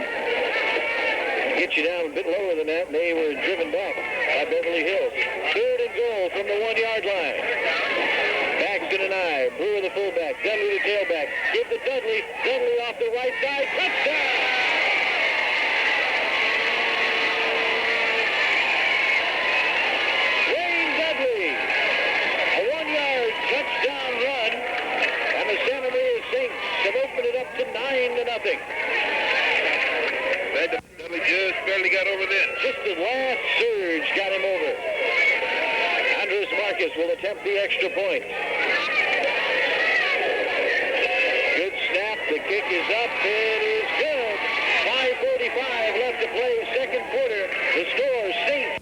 A: Get you down a bit lower than that, and they were driven back by Beverly Hills. Third and goal from the 1-yard line. Paxton and I, Brewer the fullback, Dudley the tailback. Give to Dudley. Dudley off the right side. Touchdown! Touchdown run, and the Santa Maria Saints have opened it up to 9-0.
B: Dudley just barely got over then.
A: Just the last surge got him over. Marcus will attempt the extra point. Good snap. The kick is up. It is good. 5:45 left to play, second quarter. The score, Saints.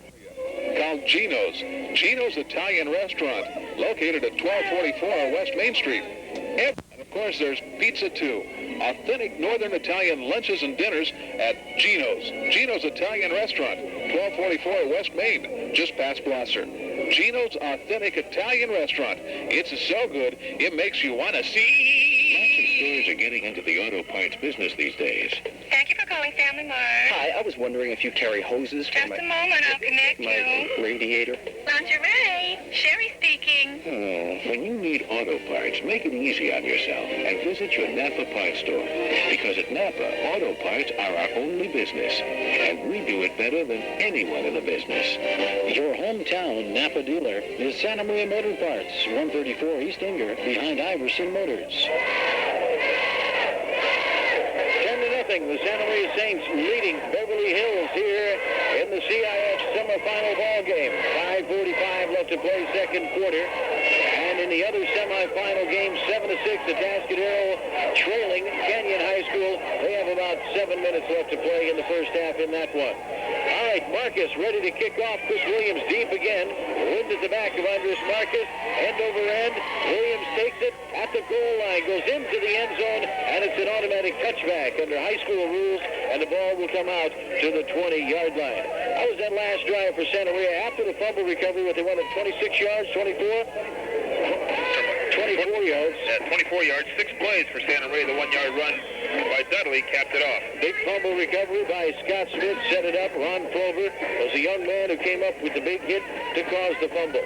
G: Called Gino's. Gino's Italian Restaurant, located at 1244 West Main Street. And of course, there's pizza too. Authentic Northern Italian lunches and dinners at Gino's. Gino's Italian Restaurant, 1244 West Main, just past Blosser. Gino's Authentic Italian Restaurant. It's so good, it makes you want to see.
D: Lots of stores are getting into the auto parts business these days.
H: Thank you for calling Family Mart.
I: Hi, I was wondering if you carry hoses for
H: Just a moment, I'll connect
I: my
H: you.
I: radiator.
H: Lingerie, Sherry speaking.
D: Oh, when you need auto parts, make it easy on yourself and visit your Napa parts store. Because at Napa, auto parts are our only business. And we do it better than anyone in the business. Your hometown Napa dealer is Santa Maria Motor Parts, 134 East Inger, behind Iverson Motors.
A: 10-0, the Santa Maria Saints leading Beverly Hills here in the CIF semifinal ball game. 5:45 left to play, second quarter. And in the other semifinal game, 7-6, the Tascadero trailing Kenyon High School. They have about 7 minutes left to play in the first half in that one. All right, Marcus ready to kick off. Chris Williams deep again. Wind at the back of Andres Marcus. End over end. Williams takes it at the goal line, goes into the end zone, and it's an automatic touchback under high school rules, and the ball will come out to the 20-yard line. That was that last drive for Santa Maria. After the fumble recovery, what they won at 26 yards, 24? 24 yards.
B: 24 yards, 6 plays for Santa Maria. The 1-yard run by Dudley capped it off.
A: Big fumble recovery by Scott Smith, set it up. Ron Clover was a young man who came up with the big hit to cause the fumble.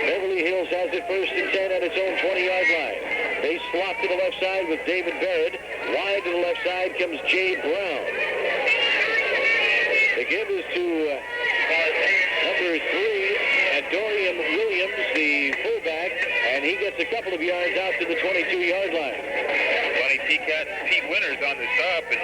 A: Beverly Hills has it first and 10 at its own 20-yard line. They swap to the left side with David Barrett. Wide to the left side comes Jay Brown. The give is to number 3, Dorian Williams, the fullback, and he gets a couple of yards out to the 22-yard line.
B: Bunny Pete Winters on the stop, and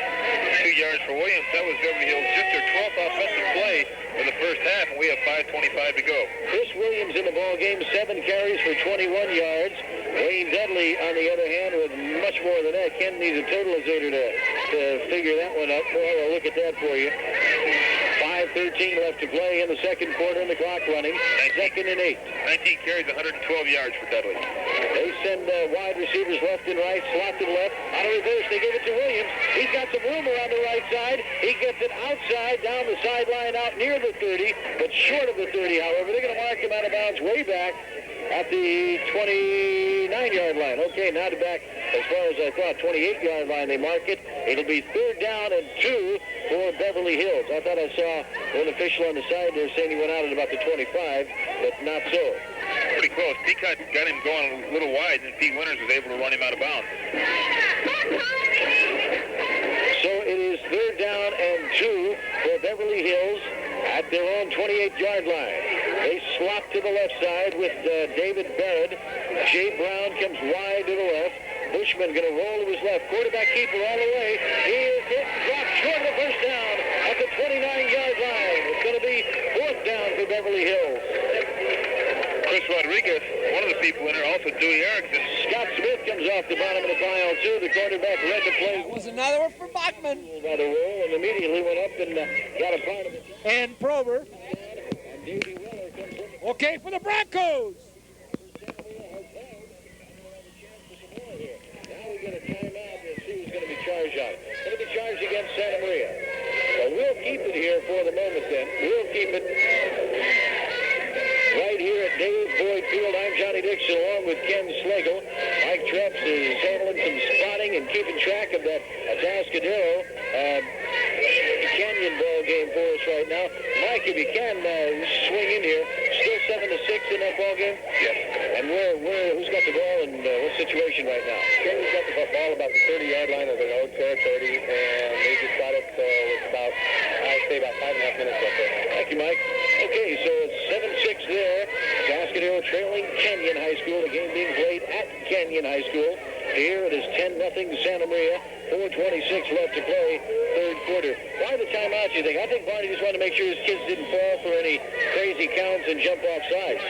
B: 2 yards for Williams. That was Beverly Hills just their 12th offensive play for the first half, and we have 5:25 to go.
A: Chris Williams in the ball game, 7 carries for 21 yards. Wayne Dudley, on the other hand, with much more than that. Ken needs a totalizator to figure that one up. Well, I'll look at that for you. 5:13 left to play in the second quarter, and the clock running. 2nd and 8.
B: 19 carries, 112 yards for Dudley.
A: They send wide receivers left and right, slot to the left. Out of reverse, they give it to Williams. He's got some room around the right side. He gets it outside, down the sideline, out near the 30, but short of the 30, however. They're going to mark him out of bounds way back at the 29-yard line. Okay, now to back as far as I thought, 28-yard line they mark it. It'll be 3rd down and 2 for Beverly Hills. I thought I saw one official on the side there saying he went out at about the 25, but not so.
B: Pretty close. Peacock got him going a little wide, and Pete Winters was able to run him out of bounds.
A: So it is 3rd down and 2 for Beverly Hills at their own 28-yard line. They swap to the left side with David Barrett. Jay Brown comes wide to the left. Bushman going to roll to his left. Quarterback keeper all the way. He is hit, dropped short of the first down at the 29-yard line. It's going to be 4th down for Beverly Hills.
B: Chris Rodriguez, one of the people in there, also Dewey Erickson.
A: Scott Smith comes off the bottom of the pile, too. The quarterback read the play.
F: That was another one for Bachman.
A: By the roll, and immediately went up and got a part of it.
F: And Prober. Okay for the Broncos.
A: Charge on it. Going to be charged against Santa Maria. So we'll keep it here for the moment then. We'll keep it right here at Dave Boyd Field. I'm Johnny Dixon along with Ken Slagle. Mike Treps is handling some spotting and keeping track of that Atascadero Canyon ball game for us right now. Mike, if you can, swing in here. Still 7-6 in that ball game?
B: Yes.
A: And who's got the ball and what situation right now?
J: Kenny's got the ball about the 30-yard line of their own territory, and they just got it with about, I'd say about 5.5 minutes left there.
A: Thank you, Mike. Okay, so it's 7-6 there. Tascadero trailing Kenyon High School. The game being played at Kenyon High School. Here it is 10-0 Santa Maria. 4:26 left to play, 3rd quarter. Why the timeout, you think? I think Barney just wanted to make sure his kids didn't fall for any crazy counts and jump off sides.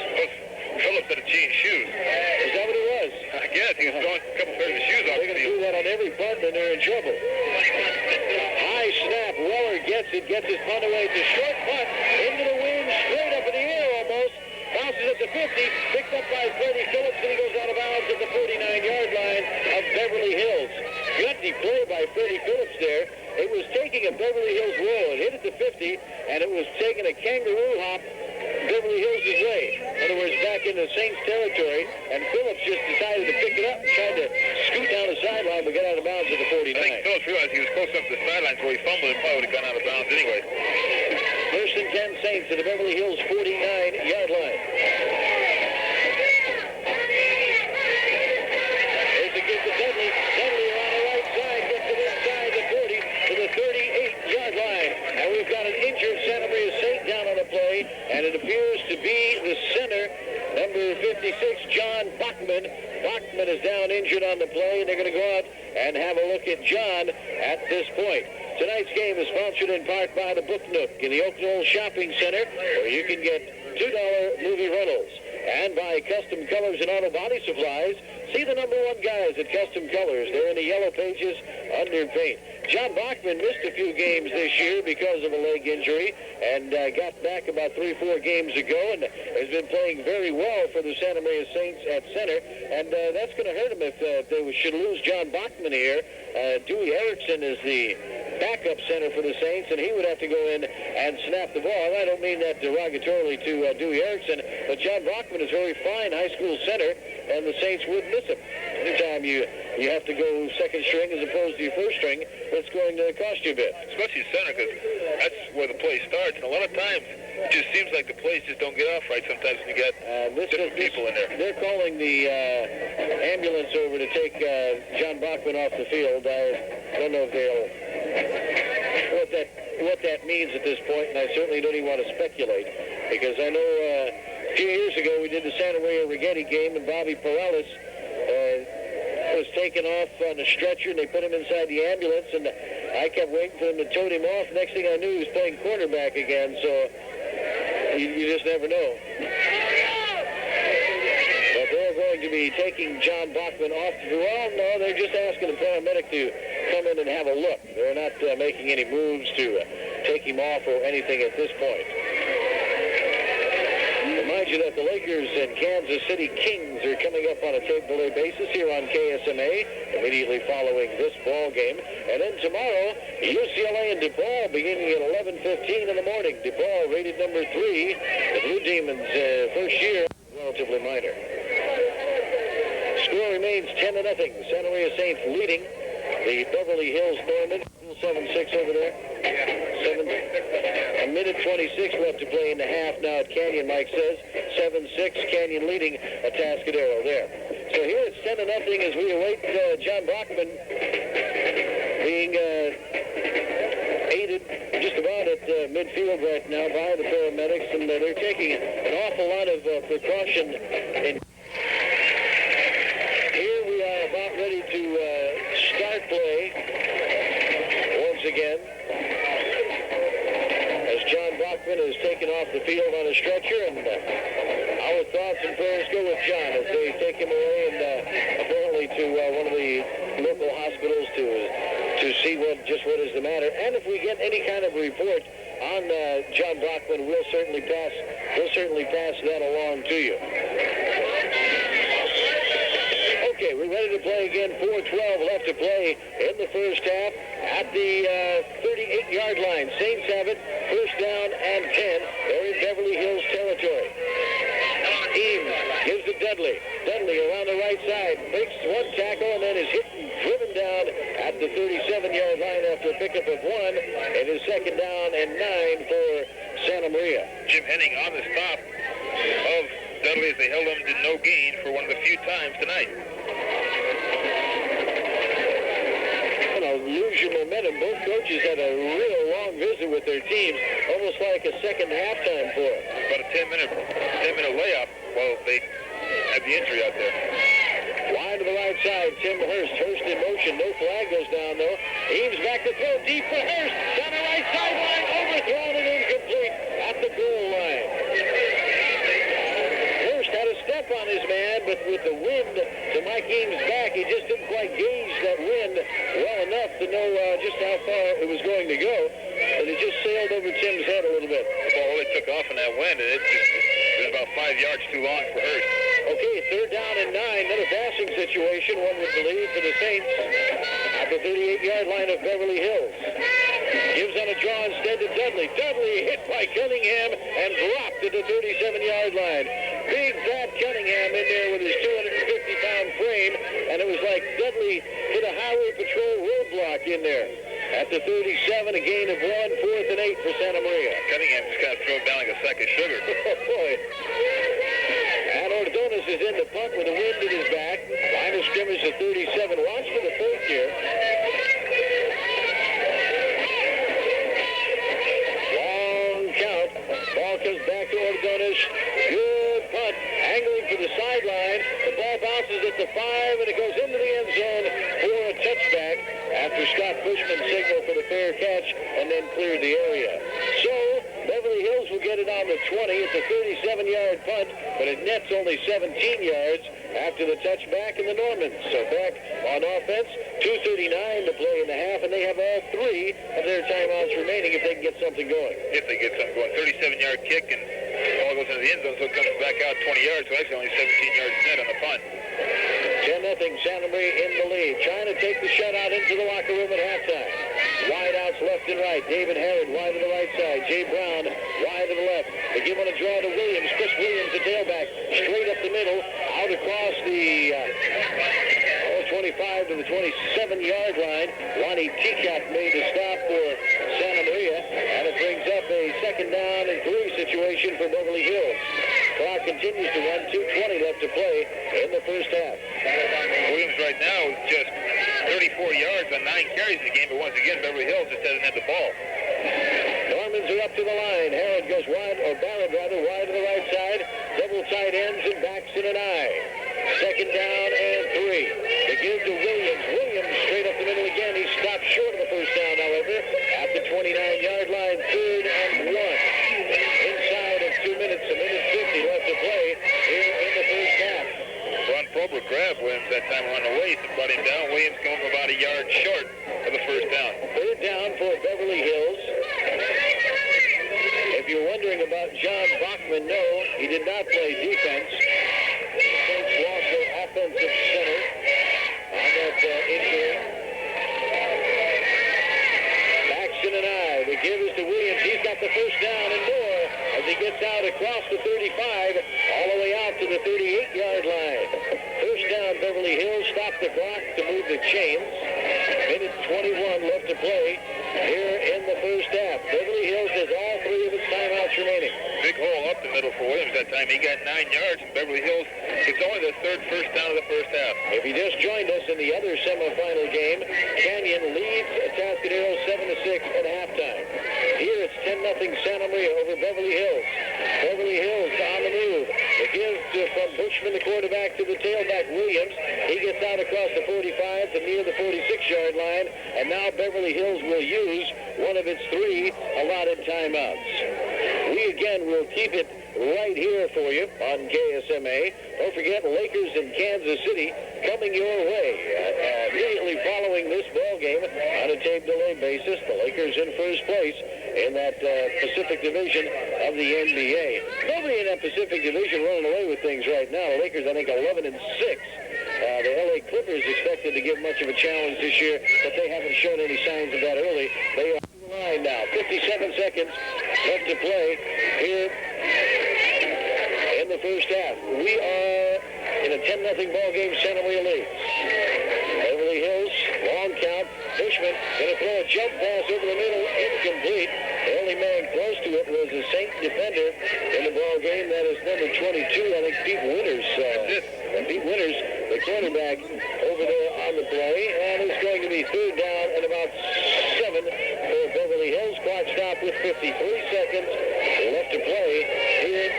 B: Phillips had to change shoes.
A: Is that what it was?
B: I guess he was throwing a couple pairs of shoes off
A: They're
B: the
A: going to
B: field.
A: do that on every punt, and they're in trouble. High snap. Weller gets it, gets his punt away. It's a short punt into the wind, straight up in the air almost. Bounces at the 50, picked up by Freddie Phillips, and he goes out of bounds at the 49-yard line of Beverly Hills. Gutsy play by Freddie Phillips there. It was taking a Beverly Hills roll. It hit at the 50, and it was taking a kangaroo hop Beverly Hills' way. In other words, back into Saints territory, and Phillips just decided to pick it up and tried to scoot down the sideline but get out of bounds at the 49.
B: I think Phillips realized he was close up to the sidelines where he fumbled and probably would have gone out of bounds anyway.
A: First and 10 Saints at the Beverly Hills 49-yard line. There's a give to Dudley. Dudley around the right side gets it inside the 40 to the 38-yard line. And we've got an injured Santa Maria Saint down on the play, and it appears to be the center, number 56, John Bachman. Bachman is down injured on the play, and they're going to go out and have a look at John at this point. Tonight's game is sponsored in part by the Book Nook in the Oak Knoll Shopping Center, where you can get $2 movie rentals, and by Custom Colors and Auto Body Supplies. See the number one guys at Custom Colors. They're in the yellow pages under paint. John Bachman missed a few games this year because of a leg injury, and got back about 3-4 games ago, and has been playing very well for the Santa Maria Saints at center, and that's going to hurt him if they should lose John Bachman here. Dewey Erickson is the backup center for the Saints, and he would have to go in and snap the ball. And I don't mean that derogatorily to Dewey Erickson, but John Bachman is a very fine high school center, and the Saints would miss him. Anytime you have to go second string as opposed to your first string, it's going to cost you a bit.
B: Especially center, because that's where the play starts. And a lot of times, it just seems like the plays just don't get off right sometimes when you got different people in there.
A: They're calling the ambulance over to take John Bachman off the field. I don't know if they'll what that means at this point, and I certainly don't even want to speculate, because I know a few years ago we did the Santa Maria Rigetti game, and Bobby Perales was taken off on a stretcher, and they put him inside the ambulance, and I kept waiting for them to tote him off. Next thing I knew, he was playing quarterback again, so you just never know. But they're going to be taking John Bachman off. Well, no, they're just asking the paramedic to come in and have a look. They're not making any moves to take him off or anything at this point. Remind you that the Lakers and Kansas City Kings are coming up on a tape delay basis here on KSMA, immediately following this ball game. And then tomorrow, UCLA and DePaul beginning at 11:15 in the morning. DePaul rated number 3. The Blue Demons' first year, relatively minor. Score remains 10-0. Santa Maria Saints leading the Beverly Hills Norman. 7-6 over there. 1 minute 26 left to play in the half now at Canyon, Mike says. 7-6, Canyon leading Atascadero there. So here it's 10-0 as we await John Bachman being aided just about at midfield right now by the paramedics, and they're taking an awful lot of precaution. Here we are about ready to start play once again, as John Bachman is taken off the field on a stretcher, and our thoughts and prayers go with John as they take him away and apparently to one of the local hospitals to see what is the matter. And if we get any kind of report on John Bachman, we'll certainly pass that along to you. Okay, we're ready to play again. 4:12 left to play in the first half at the 38-yard line. Saints have it, first down and 10. They're in Beverly Hills territory. Eames gives to Dudley. Dudley around the right side, makes one tackle, and then is hit and driven down at the 37-yard line after a pickup of 1. It is second down and 9 for Santa Maria.
B: Jim Henning on the stop of Dudley as they held him to no gain for one of the few times tonight.
A: Lose your momentum. Both coaches had a real long visit with their teams, almost like a second halftime for them.
B: About a 10-minute layoff while they had the injury out there.
A: Wide to the right side, Tim Hurst. Hurst in motion. No flag goes down, though. Eames back to throw deep for Hurst. Down the right sideline, overthrown and incomplete at the goal line. Hurst had a up on his man, but with the wind to Mike Eames' back, he just didn't quite gauge that wind well enough to know just how far it was going to go. And it just sailed over Tim's head a little bit.
B: The ball really took off in that wind, and it was about 5 yards too long for Hurst.
A: Okay, 3rd down and 9. Another passing situation, one would believe, for the Saints at the 38-yard line of Beverly Hills. Gives on a draw instead to Dudley. Dudley hit by Cunningham and dropped at the 37-yard line. Big fat Cunningham in there with his 250-pound frame, and it was like Dudley hit a highway patrol roadblock in there. At the 37, a gain of 1, 4th and 8 for Santa Maria.
B: Cunningham just kind of threw it down like a sack of sugar.
A: Oh, boy. And Ordonez is in the punt with a wind at his back. Line of scrimmage at 37. Watch for the 4th here. Long count. Ball comes back to Ordonez. Good punt. Angling for the sideline. The ball bounces at the 5, and it goes into the end zone for a touchback after Scott Bushman signaled for the fair catch and then cleared the area. So, Beverly Hills will get it on the 20. It's a 37-yard punt, but it nets only 17 yards after the touchback in the Normans. So back on offense, 2:39 to play in the half, and they have all 3 of their timeouts remaining if they can get something going.
B: If they get something going, 37-yard kick, and the ball goes into the end zone, so it comes back out 20 yards, so actually only 17 yards net on the punt.
A: 10-0 Santa Maria in the lead. Trying to take the shutout into the locker room at halftime. Wide outs left and right. David Herod wide to the right side. Jay Brown wide to the left. They give on a draw to Williams. Chris Williams, the tailback, straight up the middle, out across the 25 to the 27-yard line. Ronnie Teacock made the stop for Santa Maria, and it brings up a 2nd down and 3 situation for Beverly Hills. Clock continues to run. 2:20 left to play in the first half.
B: Williams right now is just 34 yards on 9 carries in the game, but once again, Beverly Hills just doesn't have the ball.
A: Normans are up to the line. Herod goes wide, or Barrett rather, wide to the right side. Double tight ends and backs in an eye. 2nd down and 3. They give to Williams. Williams straight up the middle again. He stopped short of the first down, however, at the 29-yard line. 3rd and 1. Inside of 2 minutes, a minute 50 left to play here in the first half.
B: Ron Prober grabbed Williams that time around the waist and brought him down. Williams going for about a yard short of the first down.
A: 3rd down for Beverly Hills. If you're wondering about John Bachman, no, he did not play defense. The Saints lost their offensive center on that injury. Paxton and I, the give is to Williams. He's got the first down and more as he gets out across the 35, all the way out to the 38-yard line. First down, Beverly Hills. Stop the clock to move the chains. Minute 21 left to play here in the first half. Beverly Hills has all 3 of its timeouts remaining.
B: Big hole up the middle for Williams that time. He got 9 yards, and Beverly Hills, it's only the 3rd first down of the first half.
A: If you just joined us in the other semifinal game, Canyon leads Atascadero 7-6 at halftime. Here it's 10-0 Santa Maria over Beverly Hills. Beverly Hills on the move. It gives from Bushman, the quarterback, to the tailback, Williams. He gets out across the 45 to near the 46-yard line, and now Beverly Hills will use one of its 3 allotted timeouts. We again will keep it right here for you on KSMA. Don't forget, Lakers in Kansas City coming your way. Immediately following this ball game on a tape delay basis, the Lakers in first place in that Pacific Division of the NBA. Nobody in that Pacific Division running away with things right now. The Lakers, I think, 11-6. The LA Clippers expected to give much of a challenge this year, but they haven't shown any signs of that early. They are on the line now. 57 seconds left to play here in the first half. We are in a 10-0 ball game. Santa Maria leads. Beverly Hills, long count. Bushman going to throw a jump pass over the middle, incomplete. The only man close to it was a Saint defender in the ball game. That is number 22, I think, Pete Winters. Pete Winters, the quarterback, over there on the play. And it's going to be 3rd down and about 7 for Beverly Hills. Clock stopped with 53 seconds left to play here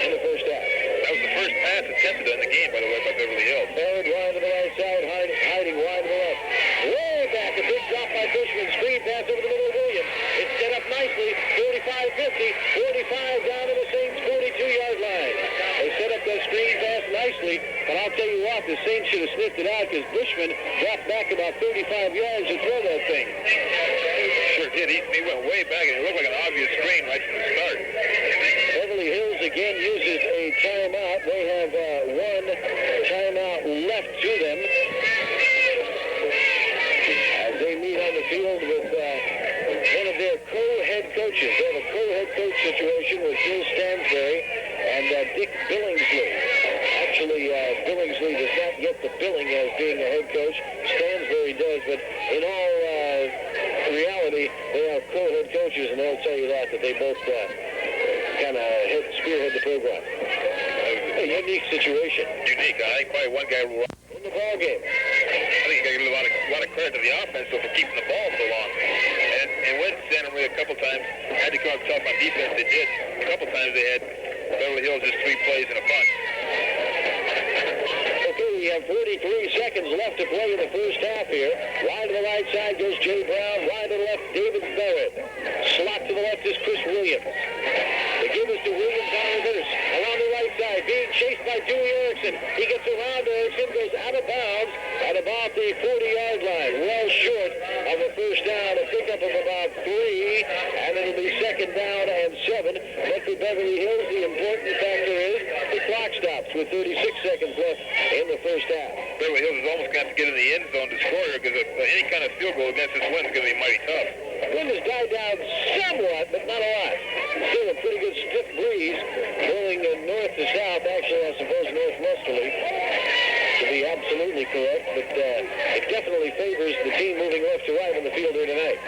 A: in the first half.
B: That was the first pass attempted in the game, by the way, by Beverly Hills.
A: Barrett wide to the right side, hiding wide to the left. Way back, a big drop by Bushman. Screen pass over the middle of Williams. It's set up nicely. 45-50, 45 down to the Saints' 42-yard line. They set up that screen pass thought the Saints should have sniffed it out because Bushman dropped back about 35 yards to throw that thing.
B: Sure did. He went way back, and it looked like an obvious screen right from the start.
A: Beverly Hills again uses a timeout. They have one timeout left to them as they meet on the field with one of their co-head coaches. They have a co-head coach situation with Bill Stansbury and Dick Billingsley. Actually, Billingsley does not get the billing as being a head coach. Stansbury does, but in all reality, they are co-head coaches, and they'll tell you that they both kind of spearhead the program. A unique situation.
B: Unique. I think probably one guy will
A: in the ball game.
B: I think you got to give a lot of credit to the offense for keeping the ball so long. And when Santa Maria a couple times had to come up tough on defense, they did. A couple times they had Beverly Hills just 3 plays and a punt.
A: Okay, we have 43 seconds left to play in the first half here. Wide to the right side goes Jay Brown. Wide to the left, David Barrett. Slot to the left is Chris Williams. They give us to Williams on reverse. Along the right side, being chased by Dewey Erickson. He gets around Erickson, goes out of bounds at about the 40-yard line. Well short of a first down, a pickup of about 3, and it'll be second down and 7. But for Beverly Hills, the important factor is the clock stops with 36 seconds left in the first half.
B: Beverly Hills is almost got to get in the end zone to score here because any kind of field goal against this win is going to be mighty tough.
A: Wind has died down somewhat, but not a lot. Still a pretty good stiff breeze blowing north to south, actually I suppose northwesterly, to be absolutely correct, but it definitely favors the team moving left to right on the field here tonight.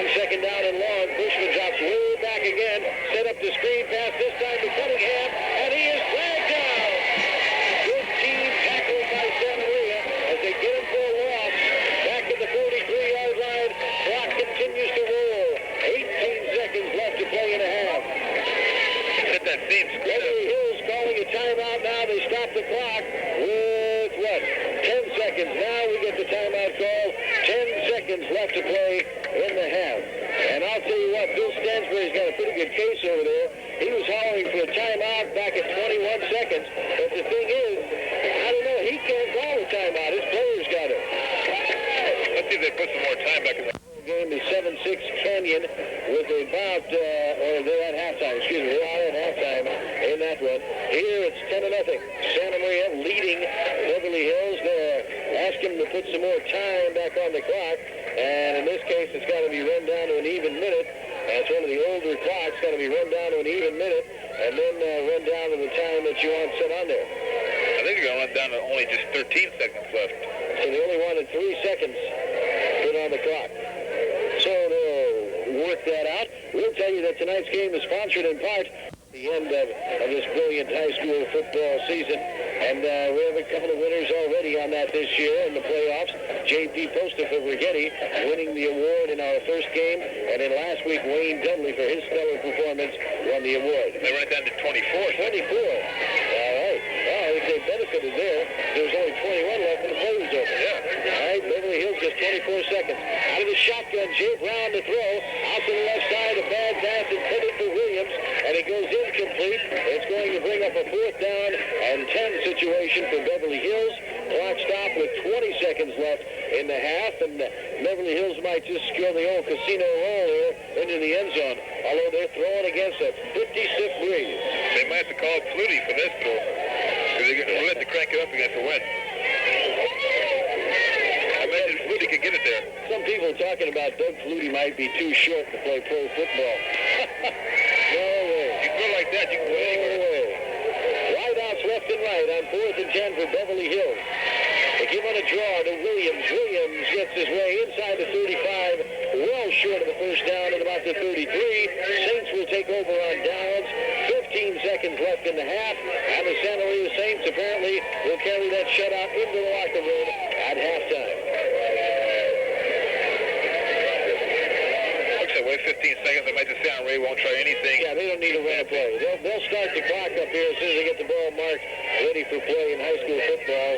A: On second down and long, Bushman drops way back again, set up the screen pass, this time to Cunningham, and he is dragged down. Good team tackle by Santa Maria as they get him for a loss. Back at the 43-yard line, clock continues to roll. 18 seconds left to play in a half.
B: Hit that same screen.
A: Beverly Hills calling a timeout now. They stop the clock with, 10 seconds. Now we get the timeout call. 10 seconds left to play in the half. And I'll tell you what, Bill Stansbury's got a pretty good case over there. He was hollering for a timeout back at 21 seconds. But the thing is, I don't know, he can't call a timeout. His players got it.
B: Let's see if they put some more time back in the
A: game is 7-6 Canyon with about, or they're at halftime, excuse me, they are at halftime in that one. Here it's 10-0. Santa Maria leading Beverly Hills. They're asking them to put some more time back on the clock, and in this case it's got to be run down to an even minute. It's one of the older clocks, got to be run down to an even minute, and then run down to the time that you want set on there.
B: I think they're going to run down to only just 13 seconds left.
A: So they only wanted 3 seconds put on the clock. So they'll work that out. We'll tell you that tonight's game is sponsored in part at the end of this brilliant high school football season. And we have a couple of winners already on that this year in the playoffs. J.P. Posta for Brigetti winning the award in our first game. And then last week, Wayne Dudley for his stellar performance won the award.
B: They ran it down to 24.
A: 24. All right. Well, I think they benefited there. There was only 21 left and the play was over.
B: Yeah.
A: All right, Beverly Hills just 24 seconds. Out of the shotgun, Jay Brown to throw. Out to the left side, a bad pass intended for Williams, and it goes incomplete. It's going to bring up a 4th down and 10 situation for Beverly Hills. Clock stop with 20 seconds left in the half, and Beverly Hills might just skill the old casino roll here into the end zone, although they're throwing against a 56 breeze.
B: They might have to call it Flutie for this throw, because they're letting to crank it up against the wind. I imagine Flutie could get it there.
A: Some people are talking about Doug Flutie might be too short to play pro football. No way.
B: You throw like that, you can play anywhere.
A: No way. Wideouts left and right on 4th and 10 for Beverly Hills. They give on a draw to Williams. Williams gets his way inside the 35, well short of the first down at about the 33. Saints will take over on downs. 15 seconds left in the half, and the Santa Maria Saints apparently will carry that shutout into the locker room at halftime.
B: Looks that way, 15 seconds. I might just say Ray won't try anything.
A: Yeah, they don't need to run a play. They'll start the clock up here as soon as they get the ball marked, ready for play in high school football.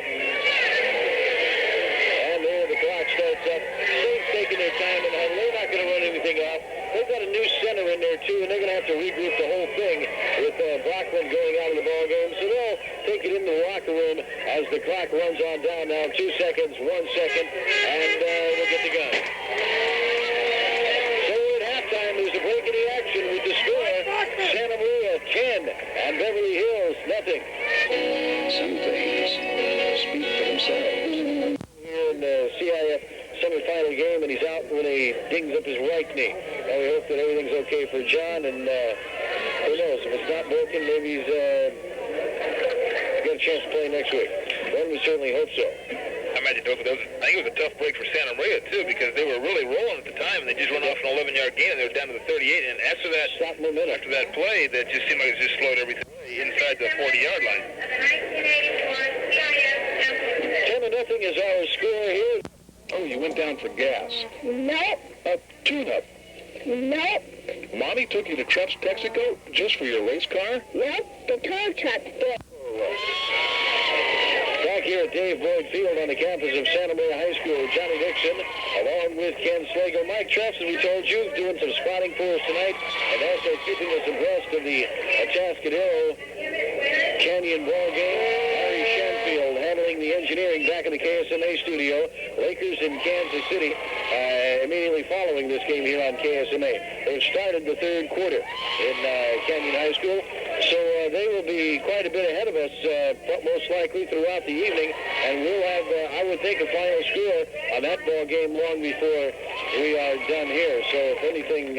A: And there the clock starts up. Saints taking their time in the huddle. They're not going to run anything off. They've got a new center in there, too, and they're going to have to regroup the whole thing with Brockman going out of the ball game. So they'll take it in the locker room as the clock runs on down now. 2 seconds, 1 second, and we'll get the gun. So at halftime, there's a break in the action with the score. Santa Maria 10 and Beverly Hills nothing.
D: Some things speak for themselves.
A: Here in the CIF semifinal game, and he's out when he dings up his right knee. And we hope that everything's okay for John, and who knows, if it's not broken, maybe he's got a chance to play next week. One would certainly hope so.
B: I imagine I think it was a tough break for Santa Maria, too, because they were really rolling at the time, and they just run off an 11-yard gain, and they were down to the 38, and after that, after that play, that just seemed like it just slowed everything inside the 40-yard line.
A: 10-0 is our score here.
G: Oh, you went down for gas.
C: Nope.
G: A tune-up.
C: Nope.
G: Mommy took you to Trucks Texaco just for your race car?
C: Nope. The tow truck did.
A: Back here at Dave Boyd Field on the campus of Santa Maria High School, Johnny Dixon, along with Ken Slagle. Mike Treff, as we told you, doing some spotting for us tonight, and also keeping us abreast of the Atascadero Canyon ball game. Harry Shanfield handling the engineering back in the KSMA studio. Lakers in Kansas City immediately following this game here on KSMA. They've started the third quarter in Canyon High School, so they will be quite a bit ahead of us, most likely throughout the evening, and we'll have, I would think, a final score on that ball game long before we are done here. So if anything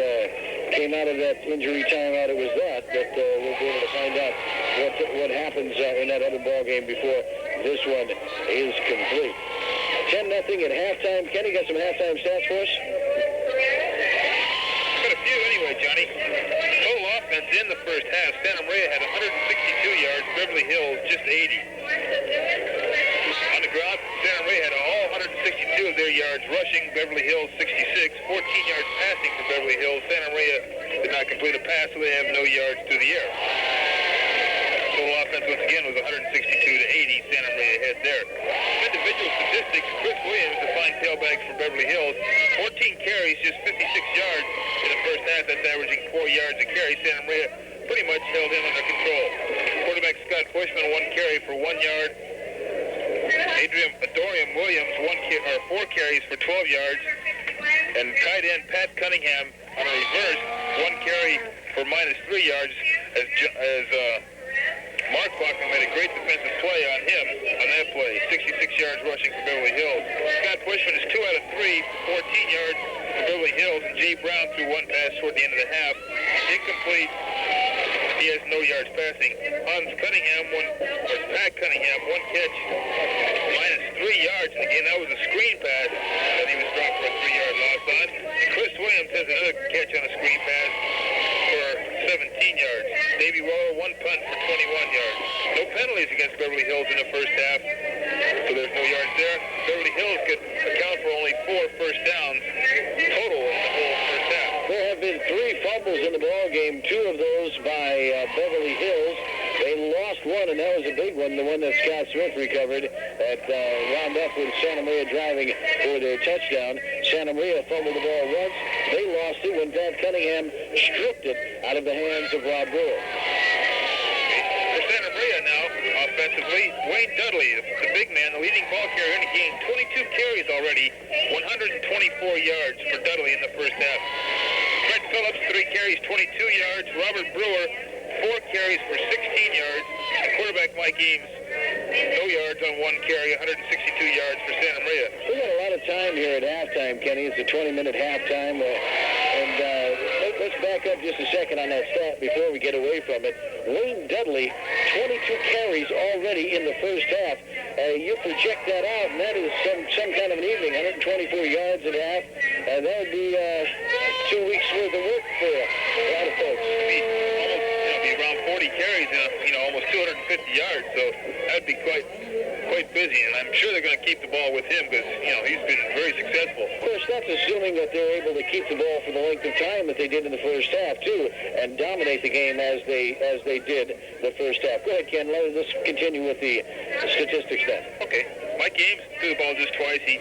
A: came out of that injury timeout, it was that we'll be able to find out what happens in that other ball game before this one is complete. 10-0 at halftime. Kenny, got some halftime stats for us?
B: Got a few anyway, Johnny. Total offense in the first half, Santa Maria had 162 yards, Beverly Hills just 80. On the ground, Santa Maria had all 162 of their yards rushing, Beverly Hills 66, 14 yards passing for Beverly Hills. Santa Maria did not complete a pass, so they have no yards through the air. Total offense, once again, was 162 to 80. Santa Maria ahead there. Individual statistics, Chris Williams, the fine tailback for Beverly Hills, 14 carries, just 56 yards in the first half. That's averaging 4 yards a carry. Santa Maria pretty much held him under control. Quarterback Scott Bushman, 1 carry for 1 yard. Adorian Williams, 4 carries for 12 yards. And tight end Pat Cunningham on a reverse, 1 carry for -3 yards as Mark Bachman made a great defensive play on him on that play. 66 yards rushing for Beverly Hills. Scott Bushman is 2 out of 3 for 14 yards for Beverly Hills, and Jay Brown threw 1 pass toward the end of the half. Incomplete. He has no yards passing. Pat Cunningham, 1 catch, -3 yards. And again, that was a screen pass that he was dropped for a 3-yard loss on. Chris Williams has another catch on a screen pass for 17 yards. Davey Weller, 1 punt for 21 yards. No penalties against Beverly Hills in the first half, so there's no yards there. Beverly Hills could account for only 4 first downs total in the whole first half.
A: There have been 3 fumbles in the ball game, 2 of those by Beverly Hills. They lost 1, and that was a big one, the one that Scott Smith recovered that wound up with Santa Maria driving for their touchdown. Santa Maria fumbled the ball once. They lost it when Pat Cunningham stripped it out of the hands of Rob Brewer.
B: For Santa Maria now, offensively, Wayne Dudley, the big man, the leading ball carrier, and he gained 22 carries already, 124 yards for Dudley in the first half. Fred Phillips, 3 carries, 22 yards. Robert Brewer, 4 carries for 16 yards. And quarterback Mike Eames, no yards on 1 carry, 162 yards for Santa Maria.
A: We got a lot of time here at halftime, Kenny. It's a 20-minute halftime. Let's back up just a second on that stat before we get away from it. Wayne Dudley, 22 carries already in the first half. You project that out, and that is some kind of an evening, 124 yards and a half. That would be 2 weeks' worth of work for a lot of folks.
B: It'll be around 40 carries and almost 250 yards, so that'd be quite busy, and I'm sure they're going to keep the ball with him because he's been very successful.
A: Of course, that's assuming that they're able to keep the ball for the length of time that they did in the first half too, and dominate the game as they did the first half. Go ahead, Ken. Let's continue with the statistics then.
B: Okay. Mike Ames threw the ball just twice. He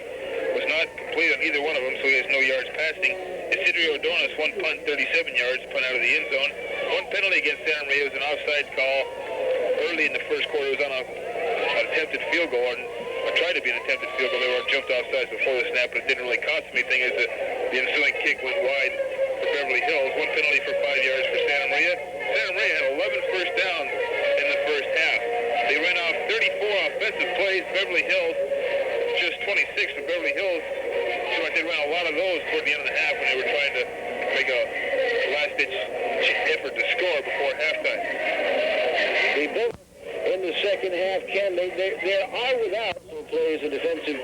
B: was not complete on either one of them, so he has no yards passing. Isidro Ordonez, 1 punt, 37 yards, punt out of the end zone. 1 penalty against Santa Maria was an offside call early in the first quarter. It was on an attempted field goal, and tried to be an attempted field goal. They were jumped off sides before the snap, but it didn't really cost them anything as the ensuing kick went wide for Beverly Hills. One penalty for 5 yards for Santa Maria. Santa Maria had 11 first downs in the first half. They ran off 34 offensive plays. Beverly Hills, just 26 for Beverly Hills. So they ran a lot of those toward the end of the half when they were trying to make a last-ditch effort to score before halftime.
A: In the second half, Ken, there are without plays a defensive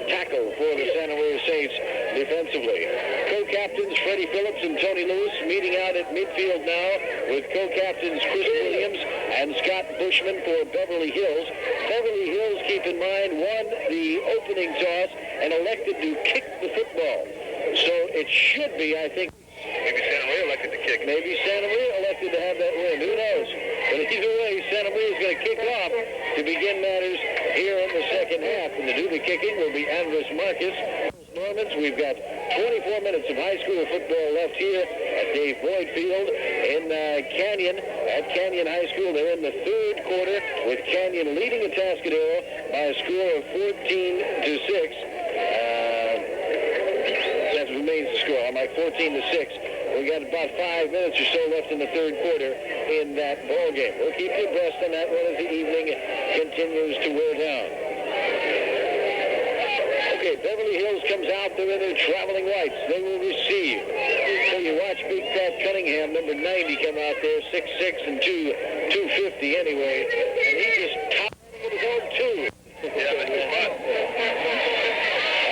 A: tackle for the Santa Maria Saints defensively. Co-captains Freddie Phillips and Tony Lewis meeting out at midfield now with co-captains Chris Williams and Scott Bushman for Beverly Hills. Beverly Hills, keep in mind, won the opening toss and elected to kick the football. So it should be, I think,
B: maybe Santa Maria elected to kick.
A: Maybe Santa Maria elected to have that win. Who knows? But either way, Santa Maria is going to kick off to begin matters here in the second half. And to do the kicking will be Andres Marcus. Normans, we've got 24 minutes of high school football left here at Dave Boyd Field in Canyon. At Canyon High School, they're in the third quarter with Canyon leading Atascadero by a score of 14-6. That remains the score. I'm like 14-6. We got about 5 minutes or so left in the third quarter in that ball game. We'll keep you abreast on that one as the evening continues to wear down. Okay, Beverly Hills comes out. They're in their traveling whites. They will receive. So you watch Big Pat Cunningham, number 90, come out there, 6'6" and 250 anyway, and he just topped with his own two.
B: Yeah, that's fun.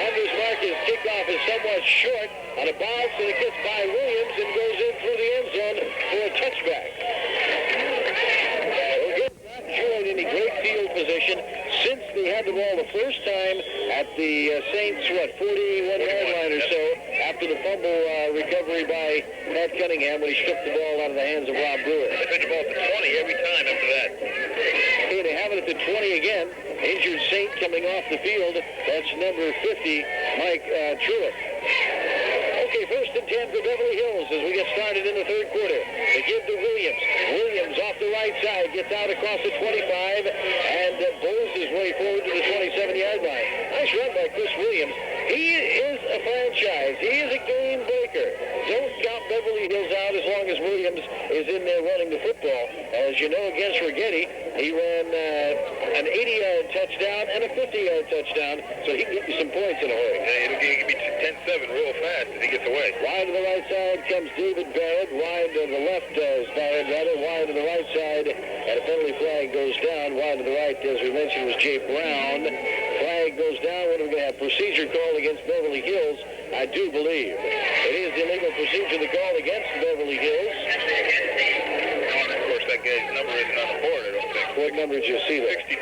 A: Andres Marcus' kickoff is somewhat short on a bounce, and it gets by Williams and goes in through the end zone for a touchback. Not showing any great field position since they had the ball the first time at the Saints, 41-yard line or so, after the fumble recovery by Pat Cunningham when he stripped the ball out of the hands of Rob Brewer.
B: They picked the ball at the 20 every time after that.
A: Okay, they have it at the 20 again. Injured Saint coming off the field. That's number 50, Mike Truitt. Okay, first and 10 for Beverly Hills as we get started in the third quarter. They give to Williams. Williams off the right side, gets out across the 25 and bowls his way forward to the 27-yard line. Nice run by Chris Williams. He is a franchise. He is a game breaker. Don't count Beverly Hills out as long as Williams is in there running the football. As you know, against Rigetti, he ran an 80-yard touchdown and a 50-yard touchdown, so he can get you some points in a hurry.
B: Yeah, he can be 10-7 real fast if he gets away.
A: Wide to the right side comes David Barrett. Wide to the left Barrett, rather. Wide to the right side, and a penalty flag goes down. Wide to the right, as we mentioned, was Jay Brown. Flag goes down. What are we going to have? Procedure call against Beverly Hills, I do believe. It is illegal procedure to call against Beverly Hills.
B: Of course, that guy's number isn't on the board, I don't think.
A: What number did you see there?
B: 62,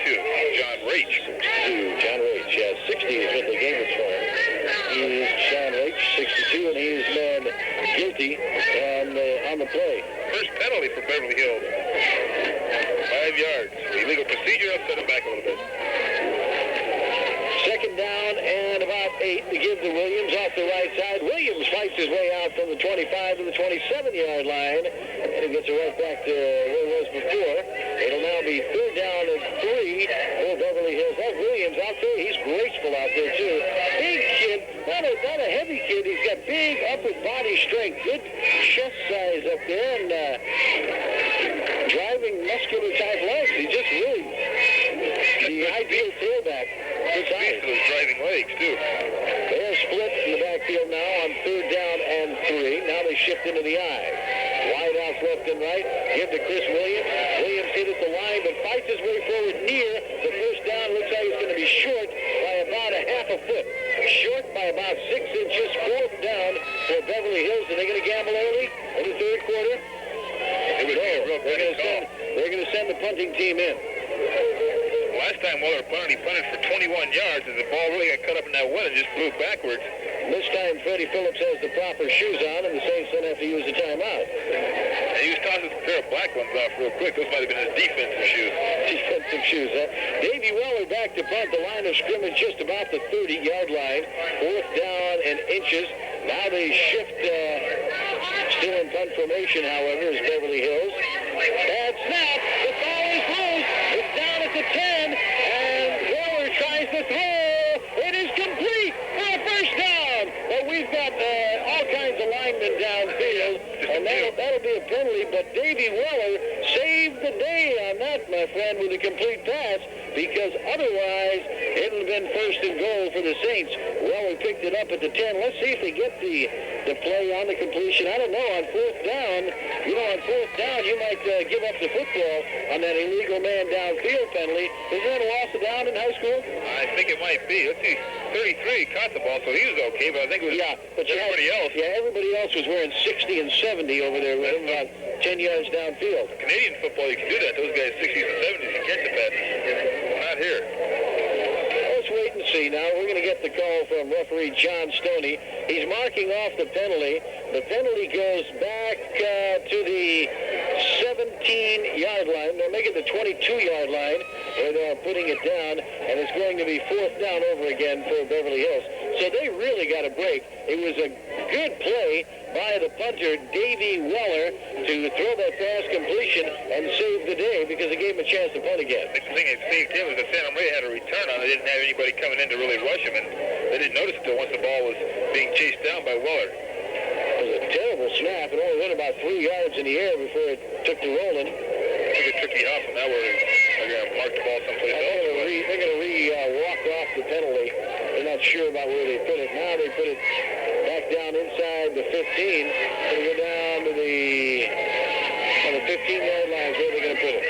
B: John Raich.
A: 62, John Raich. Yeah, 60 is what they gave us for him. He is John Raich, 62, and he is man guilty on the play.
B: First penalty for Beverly Hills. 5 yards. Illegal procedure. I'll set him back a little bit.
A: Second down and about 8 to give to Williams off the right side. Williams fights his way out from the 25 to the 27-yard line, and he gets it right back to where it was before. It'll now be third down and 3 for Beverly Hills. That Williams out there, he's graceful out there too. Big kid, not a heavy kid. He's got big upper body strength, good chest size up there, and driving muscular type legs. He just really the ideal tailback.
B: Those driving legs, too.
A: They're split in the backfield now on third down and 3. Now they shift into the I. Wide out left and right. Give to Chris Williams. Williams hit at the line, but fights his way forward near the first down. Looks like he's going to be short by about a half a foot. Short by about 6 inches. Fourth down for Beverly Hills. Are they going to gamble early in the third quarter? They're going to send the punting team in.
B: Last time Waller punted, he punted for 21 yards, and the ball really got cut up in that wind and just flew backwards.
A: This time, Freddie Phillips has the proper shoes on, and the Saints don't have to use the timeout.
B: And he was tossing a pair of black ones off real quick. Those might have been his defensive shoes.
A: Defensive shoes, huh? Davey Weller back to punt. The line of scrimmage just about the 30-yard line. Fourth down and inches. Now they shift, still in punt formation, however, is Beverly Hills. Bad snap. The ball is loose. Well, we've got all kinds of linemen downfield, and that'll be a penalty, but Davey Weller saved the day on that, my friend, with a complete pass, because otherwise it would have been first and goal for the Saints. Weller picked it up at the 10. Let's see if they get the play on the completion. I don't know, on fourth down, on fourth down, you might give up the football on that illegal man downfield penalty. Is that a loss of down in high school?
B: I think it might be. Let's see. 33 caught the ball, so he was okay, but I think it was everybody else.
A: Yeah, everybody else was wearing 60 and 70 over there, with about 10 yards downfield.
B: Canadian football, you can do that. Those guys 60s and 70s can catch the passes. Not here.
A: Let's wait and see now. We're going to get the call from referee John Stoney. He's marking off the penalty. The penalty goes back to the 17-yard line. They'll make it the 22-yard line where they're putting it down, and it's going to be fourth down over again for Beverly Hills. So they really got a break. It was a good play by the punter, Davey Weller, to throw that pass completion and save the day because it gave him a chance to punt again.
B: The thing that saved him was that Santa Maria had a return on it. They didn't have anybody coming in to really rush him, and they didn't notice it until once the ball was being chased down by Weller.
A: It was a terrible snap. It only went about 3 yards in the air before it took to rolling.
B: It took a tricky hop from that where they're going to mark the ball someplace else.
A: They're going to walk off the penalty. They're not sure about where they put it. Now they put it back down inside the 15. Going to go down to the 15-yard line is where they're going to put it.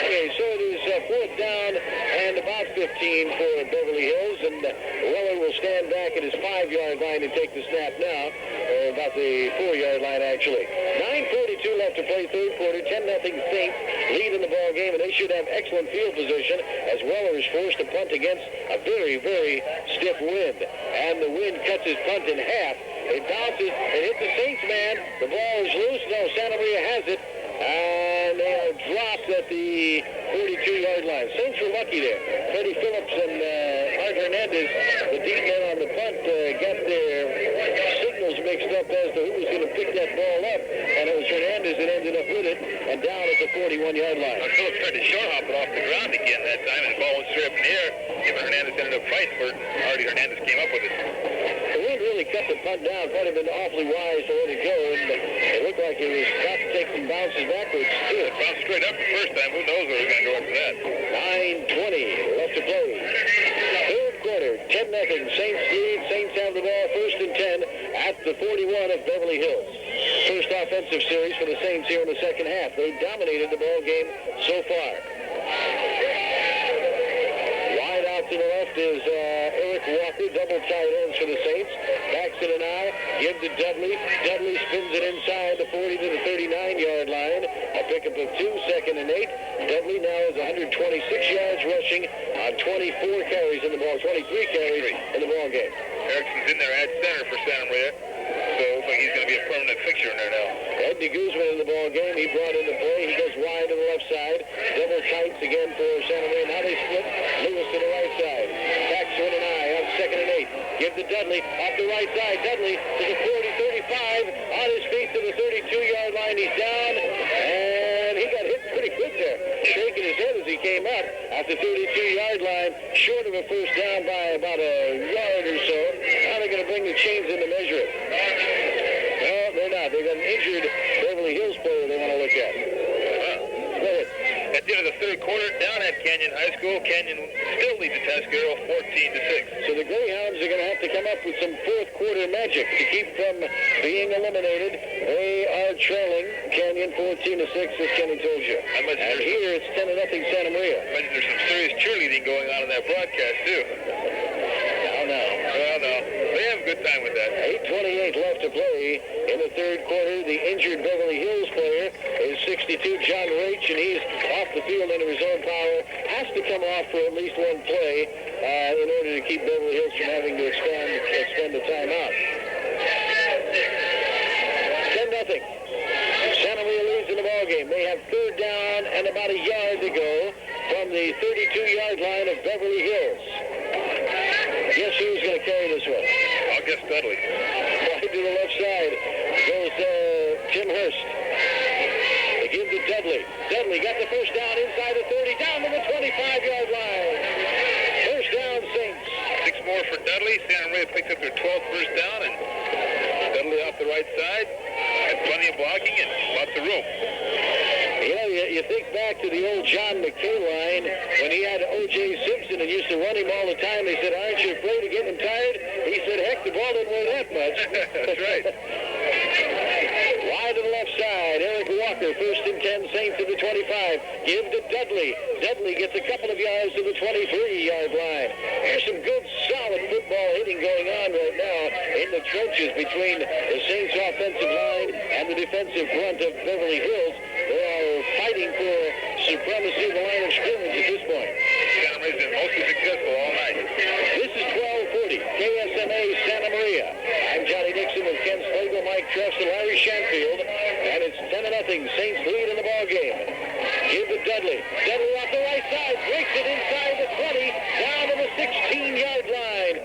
A: Okay, so it is fourth down and about 15 for Beverly Hills, and Weller will stand back at his 5-yard line and take the snap now, or about the 4-yard line actually. 9:42 left to play third quarter, 10-0 Saints lead in the ball game, and they should have excellent field position as Weller is forced to punt against a very, very stiff wind, and the wind cuts his punt in half. It bounces, it hits the Saints man, the ball is loose, no, Santa Maria has it, and they are dropped at the 42-yard line. Saints were lucky there. Freddie Phillips and Art Hernandez, the deep men on the punt, got their signals mixed up as to who was going to pick that ball up, and it was Hernandez that ended up with it, and down at the 41-yard line.
B: Phillips tried to short hop it off the ground again that time, and the ball went straight up in the air. Hernandez ended up fighting for it. Artie Hernandez came up with it.
A: The wind really cut the punt down. Probably been awfully wise to let it go, and it looked like it was about to take some bounces backwards.
B: It bounced straight up the first time. Who knows where we're going to go after that?
A: 9:20 left to play. Third quarter, 10-0. Saints lead. Saints have the ball first and 10 at the 41 of Beverly Hills. First offensive series for the Saints here in the second half. They dominated the ball game so far. Wide out to the left is Eric Walker, double tight ends for the Saints. Backs it an eye, give to Dudley. Dudley spins it inside the 40 to the 39-yard line. A pickup of 2, 2nd and 8. Dudley now has 126 yards rushing on 24 carries in the ball, 23 carries in the ball game.
B: Erickson's in there at center for Santa Maria, so it looks like he's going to be a permanent fixture in there now.
A: Edney Guzman in the ball game. He brought in the play. He goes wide to the left side. Double tights again for Santa Maria. Now they split. Lewis to the right side. Backs one and eye on 2nd and 8. Give to Dudley off the right side. Dudley to the 40-35. On his feet to the 32-yard line. He's down, and he got hit pretty quick there. Shaking his head as he came up at the 32-yard line, short of a first down by about a yard or so. Now they're going to bring the chains in to measure it. No, they're not. They've got an injured Beverly Hills player they want to look at. Go ahead.
B: At the end of the third quarter, down at Canyon High School, Canyon still leads the Tuscaro 14-6.
A: So the Greyhounds are going to have to come up with some fourth quarter magic to keep them being eliminated. They are trailing Canyon 14-6, as Kenny told you. And here it's 10-0 Santa Maria.
B: I imagine there's some serious cheerleading going on in that broadcast, too.
A: No.
B: Well, no. They have a good time with that.
A: 8:28 left to play in the third quarter. The injured Beverly Hills player is 62, John Raich, and he's off the field under his own power. Has to come off for at least one play in order to keep Beverly Hills from having to extend the timeout. 10-0. Santa Maria leads in the ballgame. They have third down and about a yard to go from the 32-yard line of Beverly Hills. Guess who's going to carry this one?
B: I'll guess Dudley.
A: Right to the left side goes Tim Hurst. They give to Dudley. Dudley got the first down inside the 30, down to the 25-yard line. First down, Saints.
B: 6 more for Dudley. Santa Maria picks up their 12th first down, and
A: that much.
B: That's right.
A: Wide to the left side, Eric Walker, 1st and 10, Saints to the 25. Give to Dudley. Dudley gets a couple of yards to the 23-yard line. There's some good, solid football hitting going on right now in the trenches between the Saints offensive line and the defensive front of Beverly Hills. They are fighting for supremacy of the line of scrimmage at this point.
B: Santa Maria's been mostly successful all night.
A: This is 1240, KSMA Santa Maria. I'm Johnny Nixon with Ken Slagle, Mike Truss, and Larry Shanfield. And it's 10-0. Saints lead in the ball game. Give to Dudley. Dudley off the right side. Breaks it inside the 20. Down to the 16-yard line.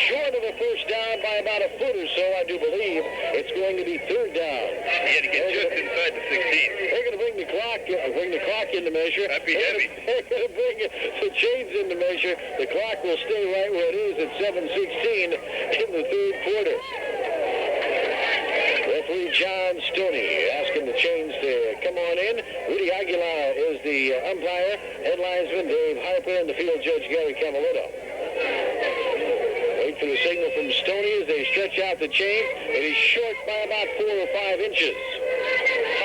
A: Short of a first down by about a foot or so, I do believe. It's going to be 3rd down.
B: He had to get just inside the 16.
A: They're going to bring the clock into measure.
B: That'd be heavy.
A: They're going to bring the chains into measure. The clock will stay right where it is at 7:16 in the 3rd quarter. Referee John Stoney asking the chains to come on in. Rudy Aguilar is the umpire. Head linesman Dave Harper and the field judge Gary Cavallotto. Wait for the signal from Stoney as they stretch out the chain. It is short by about 4 or 5 inches.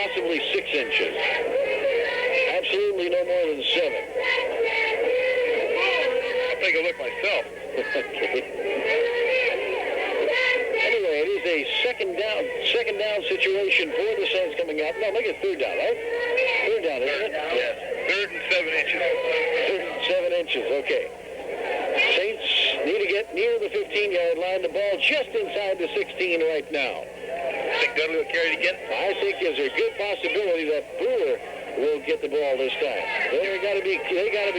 A: Possibly 6 inches. Absolutely no more than 7.
B: I'll take a look myself.
A: Okay. Anyway, it is a second down situation for the Saints coming up. No, make it 3rd down, right? 3rd down, isn't it?
B: Yes. 3rd and 7 inches.
A: 3rd and 7 inches, okay. Saints need to get near the 15-yard line. The ball just inside the 16 right now.
B: Think Dudley will carry it again?
A: I think there's a good possibility that Brewer will get the ball this time. They got to be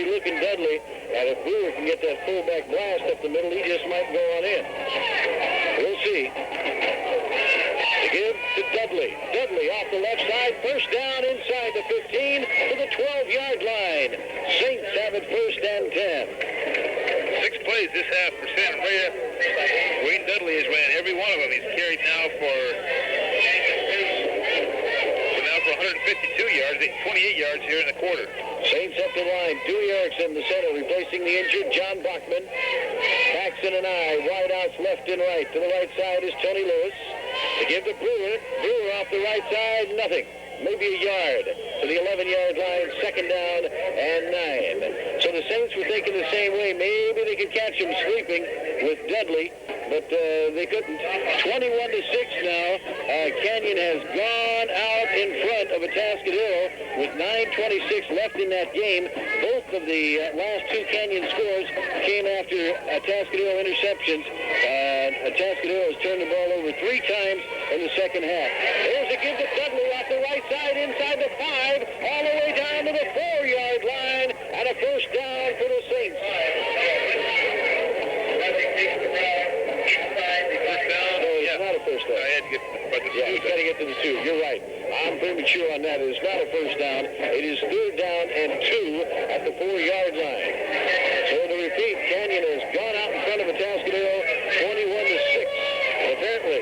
A: looking Dudley, and if Brewer can get that fullback blast up the middle, he just might go on in. We'll see. To give to Dudley. Dudley off the left side, first down inside the 15 to the 12-yard line. Saints have it 1st and 10.
B: 6 plays this half for Santa Maria. Wayne Dudley has ran every one of them. He's carried now for 152 yards, 28 yards here in the quarter.
A: Saints up the line. Dewey Erickson, the center, replacing the injured John Bachman. Paxson and I, wide outs left and right. To the right side is Tony Lewis. To give to Brewer. Brewer off the right side, nothing. Maybe a yard to the 11-yard line, 2nd down and 9. So the Saints were thinking the same way. Maybe they could catch him sleeping with Dudley, but they couldn't. 21-6 now. Canyon has gone out in front of Atascadero with 9:26 left in that game. Both of the last 2 Canyon scores came after Atascadero interceptions. Atascadero has turned the ball over 3 times in the second half. There's a give to Dudley off the right side inside the 5, all the way down to the 4-yard line, and a first down for the Saints. Not a first down.
B: I had to get
A: yeah, he's got to get to the 2. You're right. I'm premature on that. It is not a first down. It is 3rd down and 2 at the 4-yard line. So to repeat, Canyon has gone out in front of Atascadero 21-6. Apparently,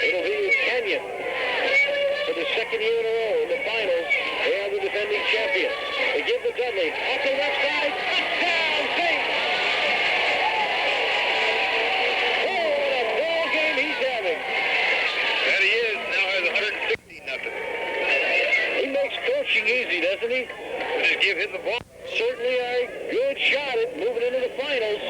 A: it'll be Canyon for the 2nd year in a row in the finals. They are the defending champions. They give to Dudley off the left side. Touchdown, Saints! Easy, doesn't he?
B: Just give him the ball.
A: Certainly a good shot at moving into the finals.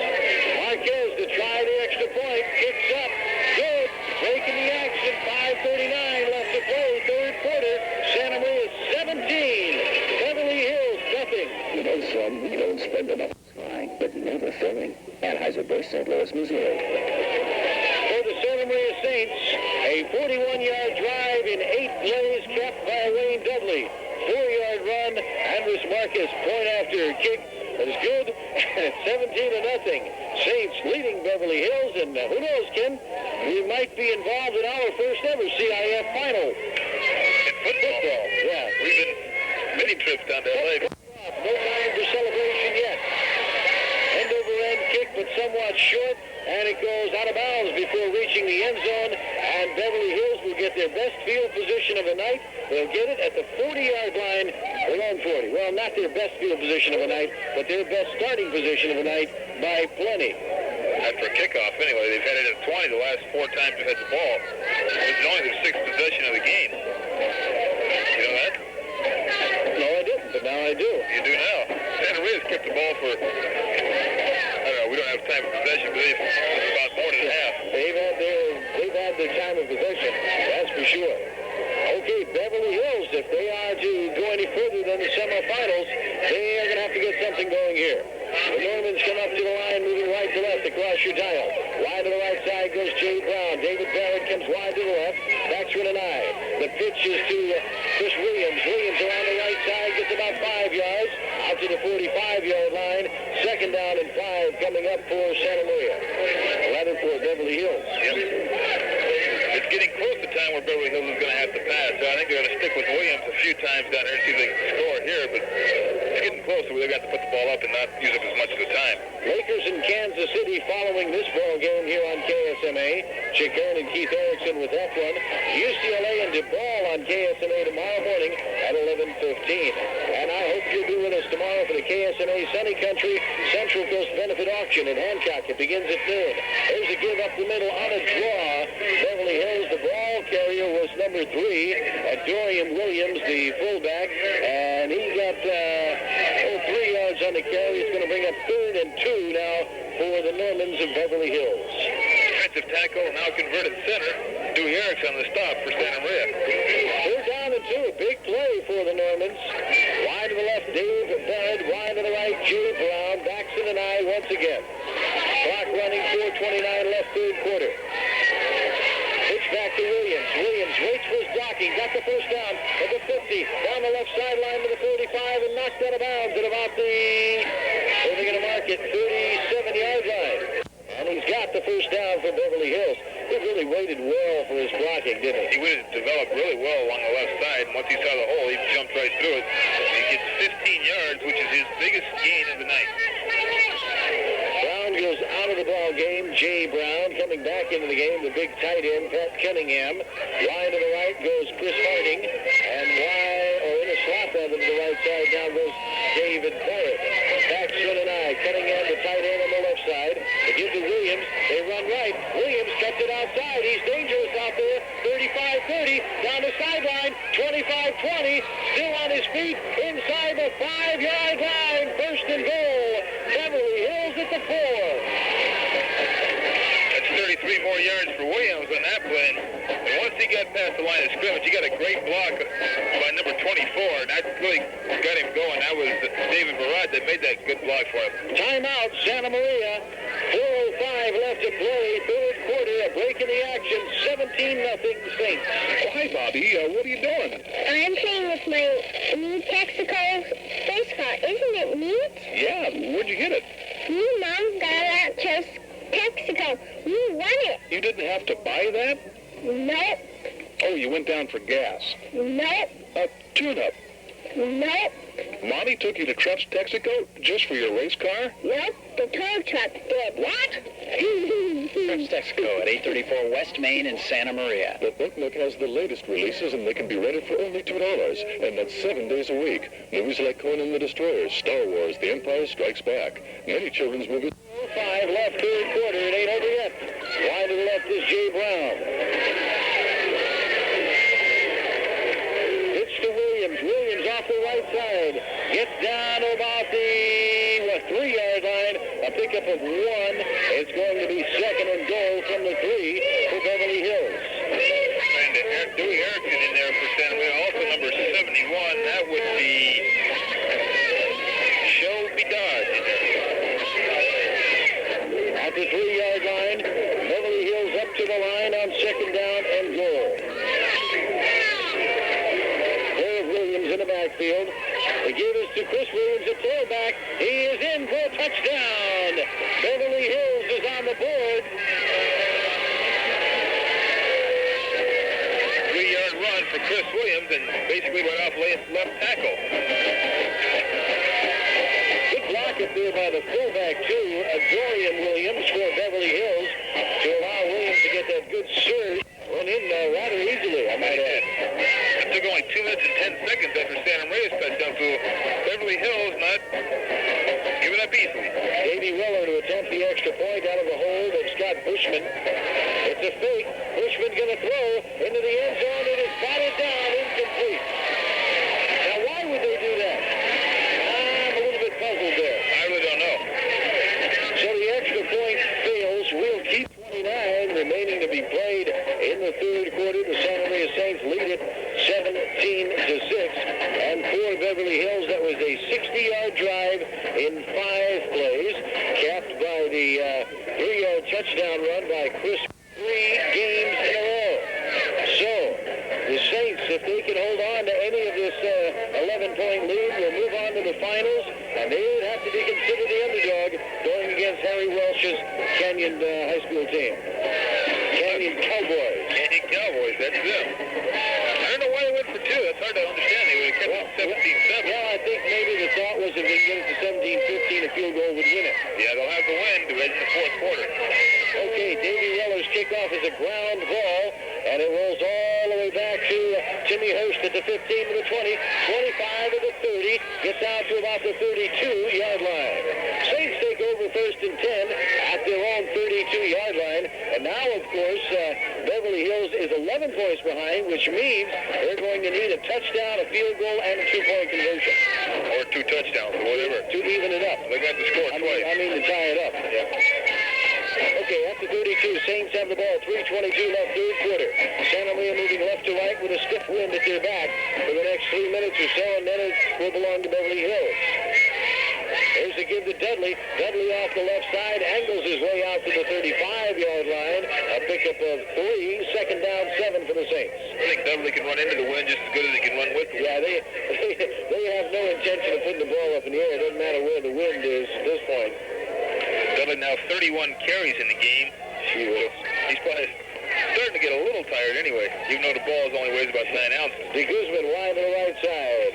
A: Marquez to try the extra point. Kicks up. Good. Breaking the action. 5:39 left to play. 3rd quarter. Santa Maria 17. Beverly Hills nothing.
D: You know, son, we don't spend enough flying, but never filling. Anheuser-Busch, St. Louis, Missouri.
A: For the Santa Maria Saints, a 41-yard drive in 8 plays capped by Wayne Dudley. 4-yard run, Andres Marquez point after kick that is good. 17-0. Saints leading Beverly Hills, and who knows, Ken, we might be involved in our first ever CIF final.
B: In football?
A: Yeah.
B: We've been many trips down to LA.
A: No time for celebration yet. End-over-end kick, but somewhat short, and it goes out of bounds before reaching the end zone, and Beverly Hills will get their best field position of the night. They'll get it at the 40-yard line, their own 40. Well, not their best field position of the night, but their best starting position of the night by plenty.
B: after a kickoff anyway. They've had it at 20 the last 4 times they've had the ball. This is only the 6th possession of the game. You know that?
A: No, I didn't, but now I do.
B: You do now. Santa Maria's kept the ball for, I don't know, we don't have time of possession, but they've about more than half.
A: They've had their time of possession, that's for sure. Okay, Beverly Hills, if they are to go any further than the semifinals, they are going to have to get something going here. The Normans come up to the line, moving right to left across your tile. Wide to the right side goes Jay Brown. David Barrett comes wide to the left. Backswing and the pitch is to Chris Williams. Williams around the right side gets about 5 yards. Out to the 45-yard line. Second down and 5 coming up for Santa Maria. Rather for Beverly Hills.
B: Yep. It's getting close to time where Beverly Hills is going to have to pass. So I think they're going to stick with Williams a few times down there and see if they can score here. But it's getting close where they've got to put the ball up and not use up as much of the time.
A: Lakers in Kansas City following this ball game here on KSMA. Chick Hearn and Keith Erickson with that one. UCLA and DePaul on KSMA tomorrow morning at 11:15. And I hope you'll be with us tomorrow for the KSMA Sunny Country Central Coast Benefit Auction in Hancock. It begins at noon. There's a give up the middle on a draw. Beverly Hills, the ball carrier was number 3. Dorian Williams, the fullback. And he got 3 yards on the carry. It's going to bring up 3rd and 2 now for the Normans of Beverly Hills.
B: Defensive tackle, now converted center. Dewey Erickson on the stop for Santa Maria.
A: 3rd down and 2. Big play for the Normans. Wide to the left, Dave Barrett. Wide to the right, Jay Brown. Baxton and I once again. Clock running, 4:29 left, 3rd quarter. Pitch back to Williams. Williams waits for his blocking. Got the first down at the 50. Down the left sideline to the 45 and knocked out of bounds at about the, where are they going to mark it, 37-yard line. And he's got the first down for Beverly Hills. He really waited well for his blocking, didn't he?
B: He would have developed really well along the left side, and once he saw the hole, he jumped right through it. He gets 15 yards, which is his biggest gain of the night.
A: Brown goes out of the ball game. Jay Brown coming back into the game. The big tight end, Pat Cunningham. Wide to the right goes Chris Harding. And in a slot rather to the right side, down goes David Barrett. Baxton and I. Cunningham, the tight end on the left side. They give to Williams. They run right. Williams cuts it outside. He's dangerous out there. 35-30. Down the sideline. 25-20. Still on his feet. Inside the 5-yard line. First and goal. Beverly Hills at the 4.
B: That's 33 more yards for Williams on that play. And once he got past the line of scrimmage, he got a great block by number 24. That really got him going. That was David Barrett that made that good block for him.
A: Timeout, Santa Maria. 4:05 left to play. 3rd quarter, a break in the action. 17-0 Saints.
G: Oh, hi, Bobby. What are you doing?
C: I'm playing with my new Texaco space car. Isn't it neat?
G: Yeah, where'd you get it?
C: You, Mom, got it out to Texaco. You won it.
G: You didn't have to buy that?
C: Nope.
G: Oh, you went down for gas.
C: Nope.
G: A tune-up.
C: Nope.
G: Mommy took you to Trump's Texaco just for your race car?
C: Nope. The tow truck did.
G: What?
I: Trump's Texaco at 834 West Main in Santa Maria.
E: The Book Nook has the latest releases, and they can be rented for only $2, and that's 7 days a week. Movies like Conan the Destroyer, Star Wars, The Empire Strikes Back. Many children's movies.
A: 5 left, 3rd quarter. It ain't over yet. Wide to the left is Jay Brown. Pitch to Williams. Williams off the right side. Gets down about the 3-yard line. A pickup of 1. It's going to be 2nd and goal from the 3 for Beverly Hills.
B: And Dewey Erickson in there for Santa Maria. Also number 71. That would be Shelby Dodd in there.
A: At the 3-yard line, Beverly Hills up to the line on 2nd down and goal. There is Williams in the backfield. They give us to Chris Williams at tailback. He is in for a touchdown. Beverly Hills is on the board.
B: 3-yard run for Chris Williams and basically went off left tackle.
A: Good block up there by the fullback, too, Dorian Williams for Beverly Hills to allow Williams to get that good surge. Went in rather easily, I might add.
B: It took only 2 minutes and 10 seconds after Santa Maria's touchdown, so Beverly Hills not giving up easily.
A: Davey Weller to attempt the extra point out of the hole Bushman. It's a fake. Bushman going to throw into the end zone. It is batted down, incomplete. Now, why would they do that? I'm a little bit puzzled there.
B: I really don't know.
A: So the extra point fails. We'll keep 29 remaining to be played in the third quarter. The Santa Maria Saints lead it 17-6. And for Beverly Hills, that was a 60-yard drive in 5 plays, capped by the 3-yard touchdown run by Chris. 3 games in a row. So the Saints, if they can hold on to any of this 11-point lead, will move on to the finals, and they would have to be considered the underdog going against Harry Welsh's Canyon High School team. Canyon Cowboys.
B: Canyon Cowboys, that's them. I don't know why they went for 2. That's hard to understand. They would have kept it 17-7.
A: Well, I think maybe the thought was if they get it to 17-15, a field goal would win it.
B: Yeah, they'll have the win to in the fourth quarter.
A: Okay, Davey Weller's kickoff is a ground ball, and it rolls all the way back to Timmy Hurst at the 15 to the 20, 25 to the 30, gets out to about the 32-yard line. Saints take over first and 10 at their own 32-yard line, and now, of course, Beverly Hills is 11 points behind, which means they're going to need a touchdown, a field goal, and a 2-point conversion.
B: Or 2 touchdowns, or whatever.
A: To even it up.
B: They got to score twice.
A: I mean to tie it up.
B: Yeah.
A: Okay, at the 32, Saints have the ball, 3:22 left, third quarter. Santa Maria moving left to right with a stiff wind at their back for the next 3 minutes or so, and then it will belong to Beverly Hills. There's a give to Dudley. Dudley off the left side, angles his way out to the 35-yard line. A pickup of 3, second down, 7 for the Saints.
B: I think Beverly can run into the wind just as good as he can run with the wind.
A: Yeah, they have no intention of putting the ball up in the air. It doesn't matter where the wind is at this point.
B: Dudley now 31 carries in the game. He's probably starting to get a little tired anyway, even though the ball only weighs about 9 ounces.
A: De Guzman wide to the right side.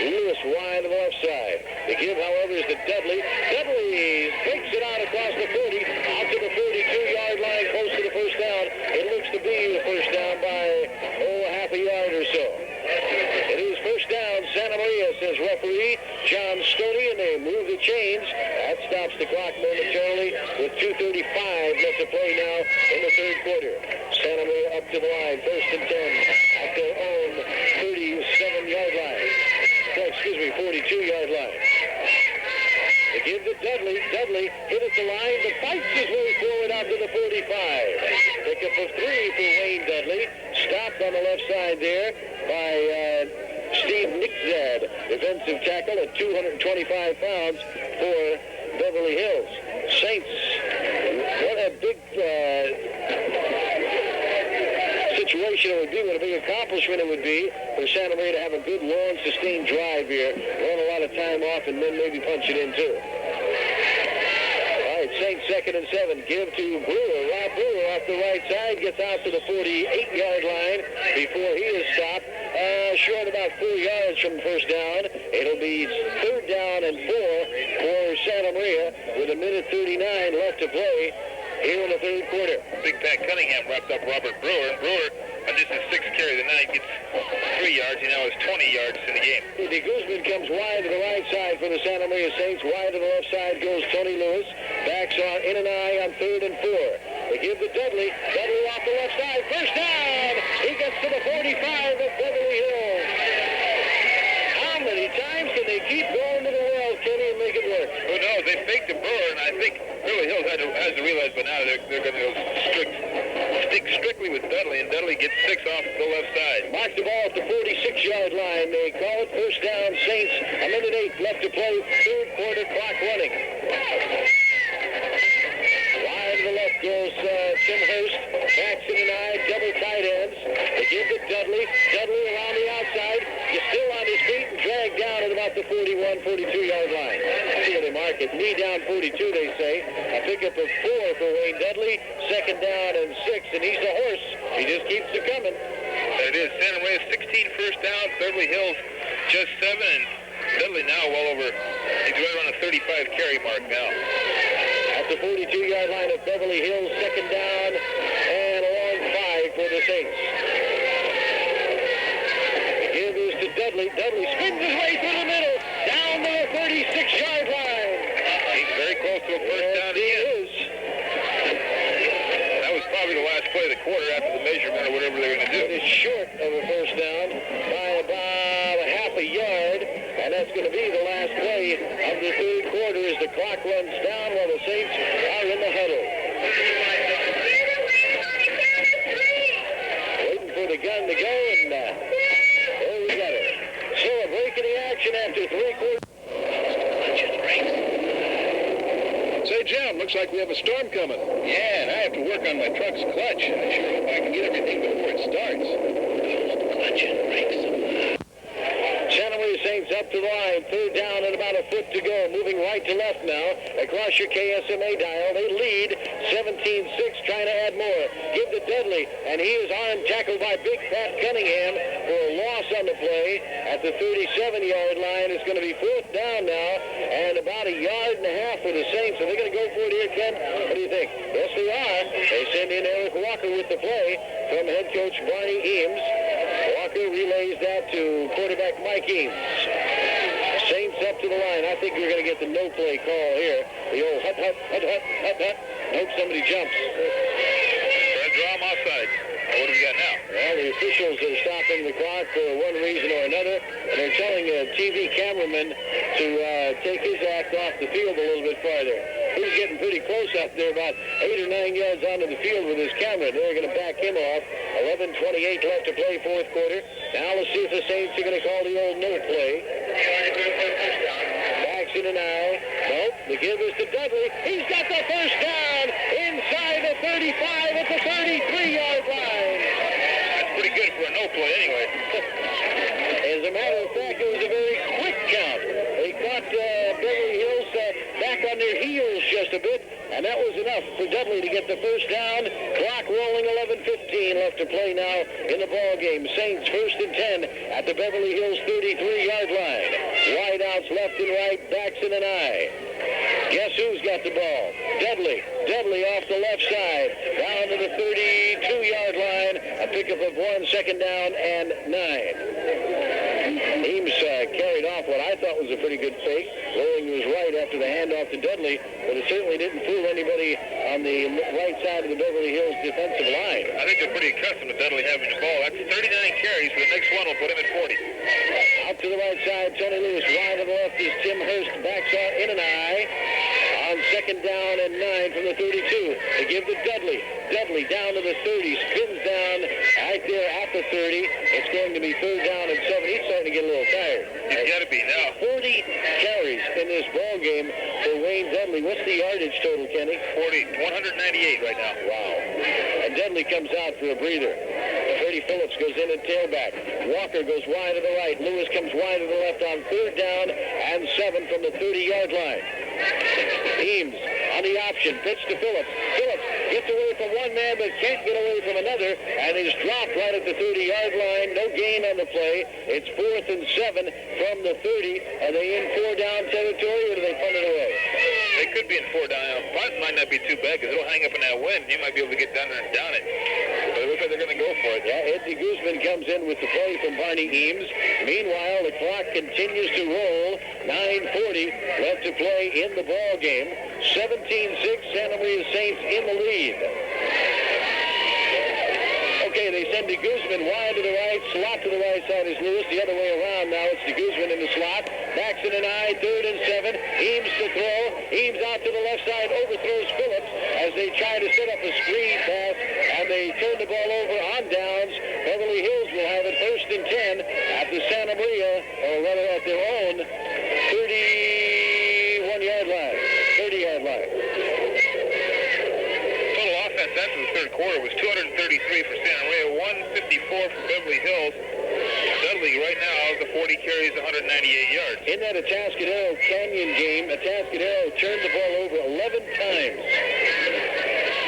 A: Lewis wide to the left side. The give, however, is to Dudley. Dudley breaks it out across the 40, out to the 42-yard line, close to the first down. It looks to be the first down by, half a yard or so. It is first down, Santa Maria, says referee John Stoney, and they move the chains. That stops the clock momentarily with 2:35 left to play now in the third quarter. Santa Maria up to the line, first and 10 at their own 37-yard line. 42-yard line. They give to Dudley. Dudley hit at the line, but fights his way forward out to the 45. Pickup of 3 for Wayne Dudley. Stopped on the left side there by Steve Nickzad, defensive tackle at 225 pounds for Beverly Hills. Saints, what a big situation it would be, what a big accomplishment it would be for Santa Maria to have a good, long, sustained drive here, run a lot of time off, and then maybe punch it in, too. All right, Saints second and 7. Give to Brewer. Rob Brewer off the right side, gets out to the 48-yard line before he is stopped. Short about 4 yards from first down. It'll be third down and 4 for Santa Maria with 1:39 left to play here in the third quarter.
B: Big Pat Cunningham wrapped up Robert Brewer. Brewer, on just his 6th carry of the night, gets 3 yards. He now has 20 yards in the game.
A: De Guzman comes wide to the right side for the Santa Maria Saints. Wide to the left side goes Tony Lewis. Backs on in and eye on third and 4. They give to Dudley. Dudley off the left side. First down. He gets to the 45 of Beverly Hills. How many times can they keep going to the well, Kenny, and make it work?
B: Who knows? They faked the Brewer, and I think Beverly Hills has to realize by now they're going to go stick strictly with Dudley, and Dudley gets 6 off the left side.
A: Mark the ball at the 46-yard line. They call it first down. Saints, 1:08 left to play. Third quarter clock running. Wide to the left goes Tim Hurst. Backs in an eye, double tight ends. They give to Dudley. Dudley around the outside. He's still on his feet and dragged down at about the 41, 42-yard line. See where they mark it. Knee down 42, they say. A pickup of 4 for Wayne Dudley. Second down and 6, and he's the horse. He just keeps it coming.
B: It is. Santa Maria 16 first downs. Beverly Hills just 7, and Dudley now well over, he's right around a 35 carry mark now.
A: At the 42-yard line of Beverly Hills, second down and a long 5 for the Saints. The give is to Dudley. Dudley spins his way through the middle, down to the 36-yard line.
B: He's very close to a first down.
A: He is.
B: quarter after the measurement or whatever they're going to do.
A: It is short of a first down by about a half a yard, and that's going to be the last play of the third quarter as the clock runs down while the Saints are in the huddle. Waiting for the gun to go, and there we got it. So a break in the action after 3 quarters.
G: Say, Jim, looks like we have a storm coming.
I: Yeah, and I have to work on my truck's clutch. I sure hope I can get everything before it starts. Clutch and brakes.
A: Santa Maria Saints up to the line. Third down and about a foot to go. Moving right to left now. Across your KSMA dial. They lead 17-6, trying to add more. Give to Dudley, and he is armed, tackled by Big Pat Cunningham for a loss on the play at the 37-yard line. It's going to be fourth down now, and about a yard and a half for the Saints. Are they going to go for it here, Ken? What do you think? Yes, they are. They send in Eric Walker with the play from head coach Barney Eames. Walker relays that to quarterback Mike Eames. Saints up to the line. I think we're going to get the no-play call here. The old hut, hut, hut, hut, hut, hut. Hope somebody jumps.
B: Trying to draw him offside. What do we got now?
A: Well, the officials are stopping the clock for one reason or another. And they're telling a TV cameraman to take his act off the field a little bit farther. He's getting pretty close up there, about 8 or 9 yards onto the field with his camera. They're going to back him off. 11:28 left to play, fourth quarter. Now let's see if the Saints are going to call the old no play. Backs in an eye. Nope, the give is to Dudley. He's got the first down inside the 35 at the 33-yard line.
B: That's pretty good for a no play anyway.
A: As a matter of fact, it was a very quick count. They caught Beverly Hills back on their heels just a bit, and that was enough for Dudley to get the first down. Clock rolling, 11:15 left to play now in the ball game. Saints first and 10 at the Beverly Hills 33-yard line. Wideouts left and right, backs in an eye. Guess who's got the ball? Dudley. Dudley off the left side, down to the 32-yard line. A pickup of 1, second down and 9. Eames carried off what I thought was a pretty good fake. Rolling was right after the handoff to Dudley, but it certainly didn't fool anybody on the right side of the Beverly Hills defensive line.
B: I think they're pretty accustomed to Dudley having the ball. That's 39 carries, but the next one will put him at 40.
A: Out to the right side, Tony Lewis. Wide to the left is Tim Hurst. Backs out in an eye. On second down and 9 from the 32. They give to Dudley. Dudley down to the 30. Spins down right there at the 30. It's going to be third down and 7. He's starting to get a little tired.
B: He's got to be now.
A: 40 carries in this ball game for Wayne Dudley. What's the yardage total, Kenny?
B: 198 right now.
A: Wow. And Dudley comes out for a breather. Freddie Phillips goes in at tailback. Walker goes wide to the right. Lewis comes wide to the left on third down and 7 from the 30-yard line. Eames on the option. Pitch to Phillips. Phillips gets away from one man but can't get away from another and is dropped right at the 30-yard line. No gain on the play. It's 4th and 7 from the 30. Are they in 4-down territory or do they punt it away?
B: They could be in 4-down. Punt might not be too bad because it'll hang up in that wind. You might be able to get down there and down it. But it looks like they're going to go for it.
A: Yeah, Eddie Guzman comes in with the play from Barney Eames. Meanwhile, the clock continues to roll. 9:40 left to play in the ball game. 17-6, Santa Maria Saints in the lead. Okay, they send de Guzman wide to the right. Slot to the right side is Lewis. The other way around now. It's de Guzman in the slot. Backs in an eye. 3rd and 7. Eames to throw. Eames out to the left side. Overthrows Phillips as they try to set up a screen pass. And they turn the ball over on downs. Beverly Hills will have it first and 10 at the Santa Maria, or rather at their own 31-yard line. 30-yard line.
B: Total offense after the third quarter was 233 for Santa Maria, 154 for Beverly Hills. Dudley right now has the 40 carries, 198 yards.
A: In that Atascadero Canyon game, Atascadero turned the ball over 11 times.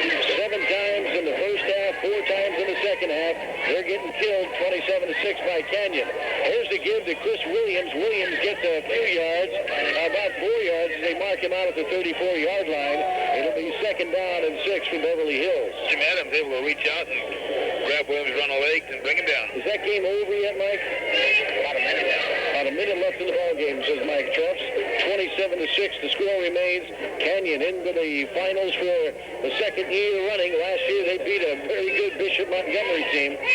A: 7 times in the first half, 4 times in the second half. They're getting killed 27-6 by Canyon. Here's the give to Chris Williams. Williams gets a few yards, about 4 yards. They mark him out at the 34-yard line. It'll be second down and 6 for Beverly Hills.
B: Jim Adams able to reach out and grab Williams around the legs and bring him down.
A: Is that game over yet, Mike?
B: About a minute now.
A: About a minute left in the ball game, says Mike Trups. 27-6, the score remains. Canyon into the finals for the second year running. Last year they beat a very good Bishop Montgomery team.
B: 40-24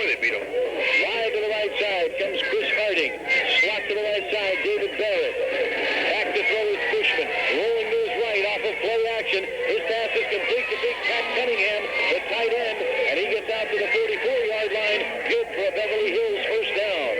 B: they beat them.
A: Wide to the right side comes Chris Harding. Slot to the right side, David Barrett. Back to throw is Bushman. Rolling to his right off of play action. His pass is complete to Big Pat Cunningham, the tight end, and he gets out to the 44-yard line. Good for a Beverly Hills first down.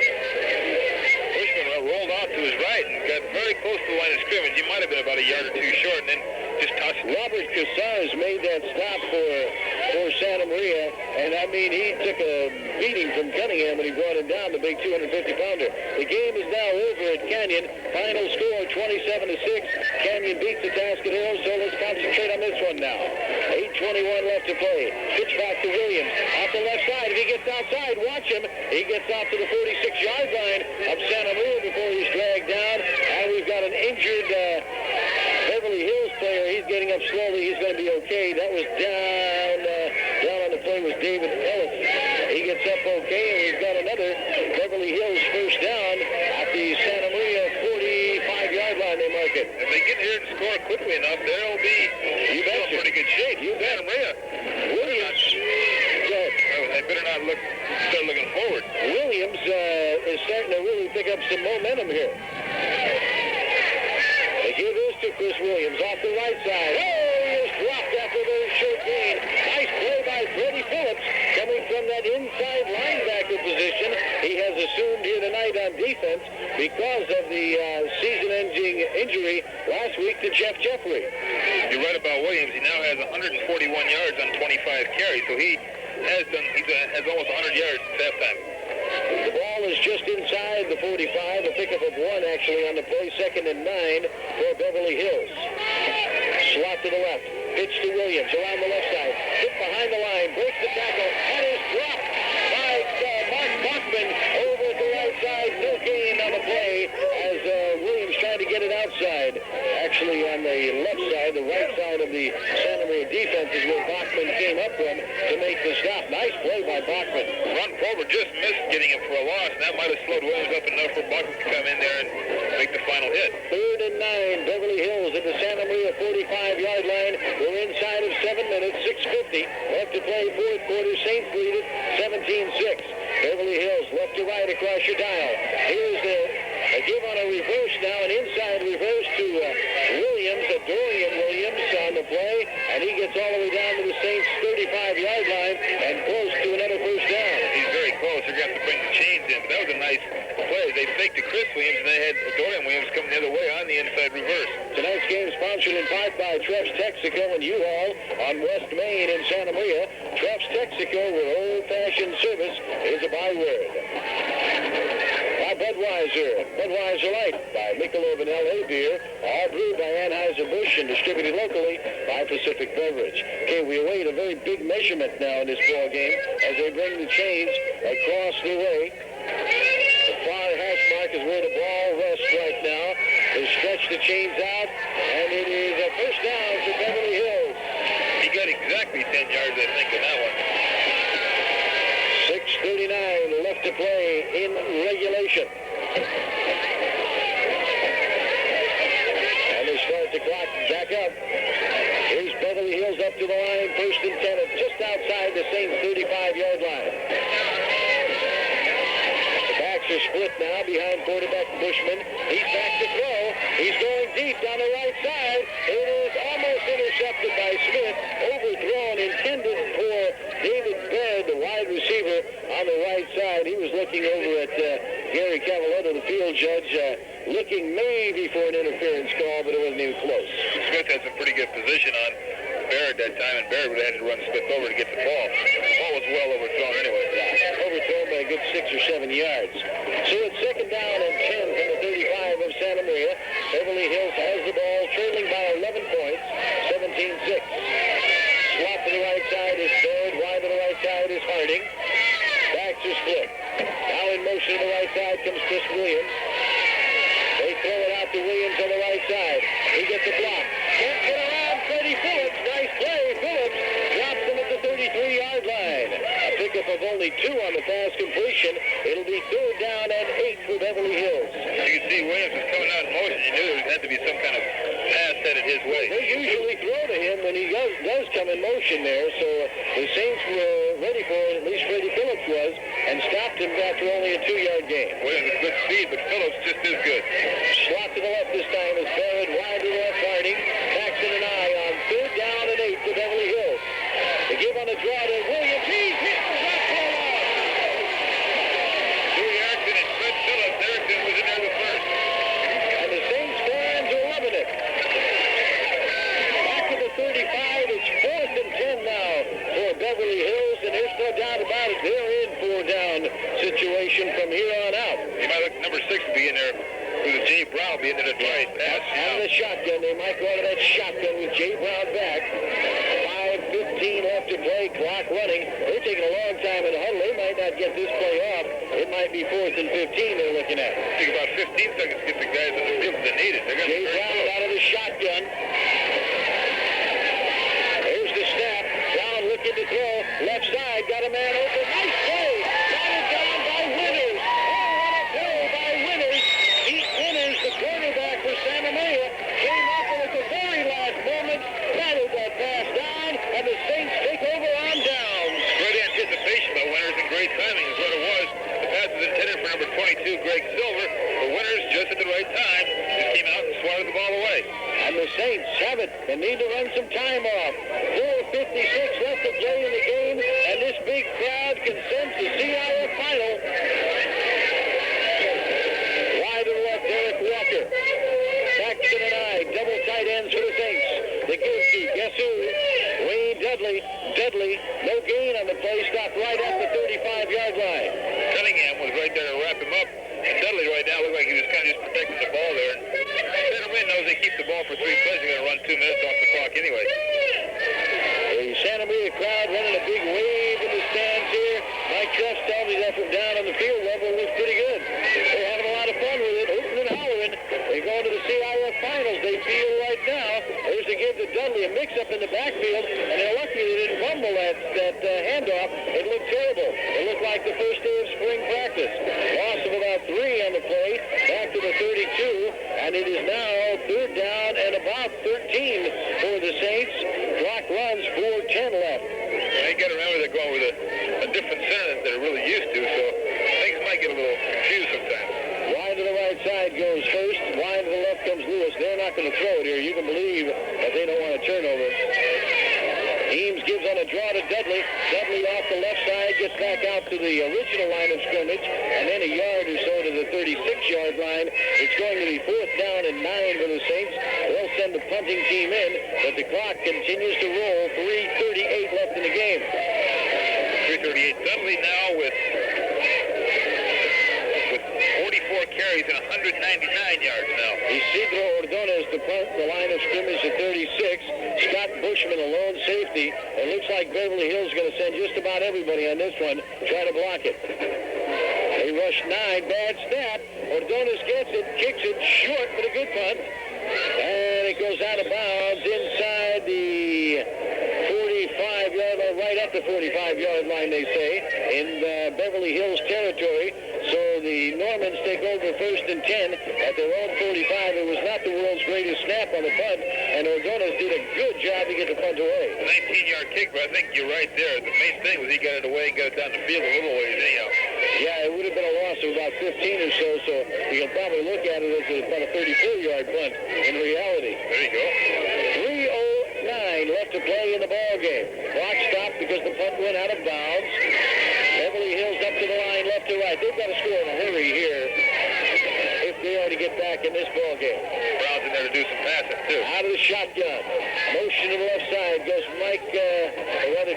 B: Bushman rolled off to his right and got very close to the line of scrimmage. He might have been about a yard or two short and then just tossed it.
A: Robert Cassars made that stop for Santa Maria, and I mean, he took a beating from Cunningham when he brought him down, the big 250-pounder. The game is now over at Canyon. Final score 27-6. Canyon beats the Tascadero, so let's concentrate on this one now. 8:21 left to play. Pitch back to Williams. Off the left side. If he gets outside, watch him. He gets out to the 46-yard line of Santa Maria before he's dragged down. And we've got an injured Beverly Hills player. He's getting up slowly. He's going to be okay. That was down on the play was David Ellis. He gets up okay, and we've got another Beverly Hills first down at the Santa Maria 45-yard line. They mark it.
B: If they get here and score quickly enough, they'll be in pretty good shape.
A: You bet.
B: Santa Maria.
A: Williams.
B: They better not start looking forward.
A: Williams is starting to really pick up some momentum here. They give this to Chris Williams off the right side. Oh, he was dropped after a very short gain. Nice play by Freddie Phillips coming from that inside linebacker position. He has assumed here tonight on defense because of the season-ending injury last week to Jeff Jeffrey.
B: You're right about Williams. He now has 141 yards on 25 carries, so he has almost 100 yards since halftime.
A: The ball is just inside the 45, a pickup of one actually on the play, 2nd and 9 for Beverly Hills. Slot to the left, pitch to Williams around the left side, hit behind the line, breaks the tackle, and is dropped by Mark Bachman over at the right side. No gain on the play as Williams trying to get it outside. Actually on the left side, the right side of the Santa Maria defense is where Bachman came up from to make the stop. Nice play by Bachman.
B: Ron Prober just missed getting him for a loss, and that might have slowed Williams up enough for Bachman to come in there and make the final hit.
A: 3rd and 9, Beverly Hills at the Santa Maria 45-yard line. We're inside of 7 minutes, 6:50 left to play, fourth quarter. Saints lead it 17-6. Beverly Hills left to right across your dial. Here's a give on a reverse now, an inside reverse to Williams, Dorian Williams on the play, and he gets all the way down to the Saints 35-yard line and close to another first down.
B: He's very close. They're going to have to bring the chains in, but that was a nice play. They faked to Chris Williams, and they had Dorian Williams coming the other way on the inside reverse.
A: Tonight's game sponsored in part by Treff's Texaco and U-Haul on West Main in Santa Maria. Treff's Texaco, where old-fashioned service is a byword. By Budweiser Light, by Michelob and L.A. Beer, all brewed by Anheuser-Busch and distributed locally by Pacific Beverage. Okay, we await a very big measurement now in this ball game as they bring the chains across the way. The far hash mark is where the ball rests right now. They stretch the chains out, and it is a first down for Beverly Hills.
B: He got exactly 10 yards, I think, on that one.
A: 6:39 left to play in regulation. And they start the clock back up. Here's Beverly Hills up to the line, 1st and 10, just outside the Saints 35-yard line. The backs are split now behind quarterback Bushman. He's back to throw. He's going deep down the right side. It is almost intercepted by Smith. Overthrown, intended for David Baird, the wide receiver on the right side. He was looking over at Gary Cavaletto, the field judge, looking maybe for an interference call, but it wasn't even close.
B: Smith had some pretty good position on Barrett that time, and Barrett would have had to run Smith over to get the ball. The ball was well overthrown anyway.
A: Yeah, overthrown by a good 6 or 7 yards. So it's 2nd down and 10 from the 35 of Santa Maria. Beverly Hills has the ball, trailing by 11 points, 17-6. Slot to the right side is Baird, wide to the right side is Harding. Backs are split. Now in motion to the right side comes Chris Williams. They throw it out to Williams on the right side. He gets a block. Can't get around Freddie Phillips. Nice play. Phillips drops him at the 33-yard line. A pickup off of only 2 on the pass completion. It'll be 3rd down and 8 for Beverly Hills.
B: You can see Williams was coming out in motion. You knew there had to be some kind of pass headed his way.
A: They usually throw to him when he does come in motion there, so the Saints were ready for it, at least Freddie Phillips was, and stopped him after only a 2-yard gain.
B: Williams with good speed, but Phillips just as good.
A: Slot to the left this time is Barrett, wide to the left Harding. Paxton and I on 3rd down and 8 for Beverly Hills. They give on a draw to Williams. He's hit the shot pull off.
B: Dewey Erickson and Fred Phillips. Erickson was in there the first.
A: And the Saints fans are loving it. Back to the 35. It's 4th and 10 now for Beverly Hills, and there's no doubt about it. They're in 4-down situation from here on out.
B: You might look number 6 will be in there. With Jay Brown being there to try his pass.
A: And the shotgun. They might go out of that shotgun with Jay Brown back. 5:15 left to play. Clock running. They're taking a long time in the huddle. They might not get this play off. It might be 4th and 15 they're looking at.
B: Take about 15 seconds to get the guys on the field that need it. They're going to
A: Jay Brown out of the shotgun. There's the snap. Brown looking to throw. Left side. Got a man open. Nice play. Got it down by Winters. Oh, what a play by Winters. Pete Winters, the quarterback for Santa Maria, came up and at the very last moment batted that pass down, and the Saints take over on downs.
B: Great anticipation by Winters and great timing is what it was. The pass was intended for number 22, Greg Silver, but Winters, just at the right time, just came out and swatted the ball away.
A: And the Saints have it. They need to run some time off. 4:56 left to play in the game, and this big crowd can sense the CIF final. Wide to the left, Derek Walker. Paxton and I, double tight ends for the Saints. The give to, guess who? Wayne Dudley. Dudley, no gain on the play, stopped right at the 35-yard line.
B: Cunningham was right there to wrap him up. And Dudley right now looked like he was kind of just protecting the ball there. Center Wynn knows they keep the ball for 3 plays. They're going to run 2 minutes off the clock anyway.
A: The Santa Maria crowd running a big wave in the stands here. Mike Truss tells me that from down on the field level looks pretty good. They're having a lot of fun with it, hooting and hollering. They're going to the CIF finals, they feel right now. There's a give to Dudley, a mix-up in the backfield, and they're lucky they didn't fumble that handoff. It looked terrible. It looked like the first day of spring practice. Loss of about 3 on the play, back to the 32, and it is now 3rd down and about 13 for the Saints. Clock runs, 4:10 left.
B: Well, you got to remember they're going with a different center that they're really used to, so things might get a little confused sometimes.
A: Wide to the right side goes Hurst. Wide to the left comes Lewis. They're not going to throw it here. You can believe that they don't want a turnover. Eames gives on a draw to Dudley. Dudley off the left side gets back out to the original line of scrimmage, and then a yard or so to the 36-yard line. It's going to be 4th down and 9 for the Saints. They'll send the punting team in, but the clock continues to roll. 3:38 left in the game.
B: 3:38. Dudley now with 44 carries and 199 yards now.
A: Isidro Ordonez to punt the line of scrimmage at 36. Scott Bushman, a lone safety. It looks like Beverly Hills is going to send just about everybody on this one, try to block it. They rush 9, bad snap. Ordonez gets it, kicks it short, but a good punt. And it goes out of bounds inside the 45-yard line, right at the 45-yard line, they say, in Beverly Hills territory. So the Normans take over 1st and 10 at their own 45. It was not the world's greatest snap on the punt, and Ordonez did a good job to get the punt away.
B: 19-yard kick, but I think you're right there. The main thing was he got it away and got it down the field a little ways anyhow.
A: Yeah, it would have been a loss of about 15 or so, so you can probably look at it as about a 34-yard punt in reality.
B: There you go.
A: 3:09 left to play in the ball game. Clock stopped because the punt went out of bounds. Beverly Hills up to the line, left to right. They've got to score in a hurry here if they are to get back in this ball game.
B: Brown's in there to do some passing, too.
A: Out of the shotgun. Motion to the left side goes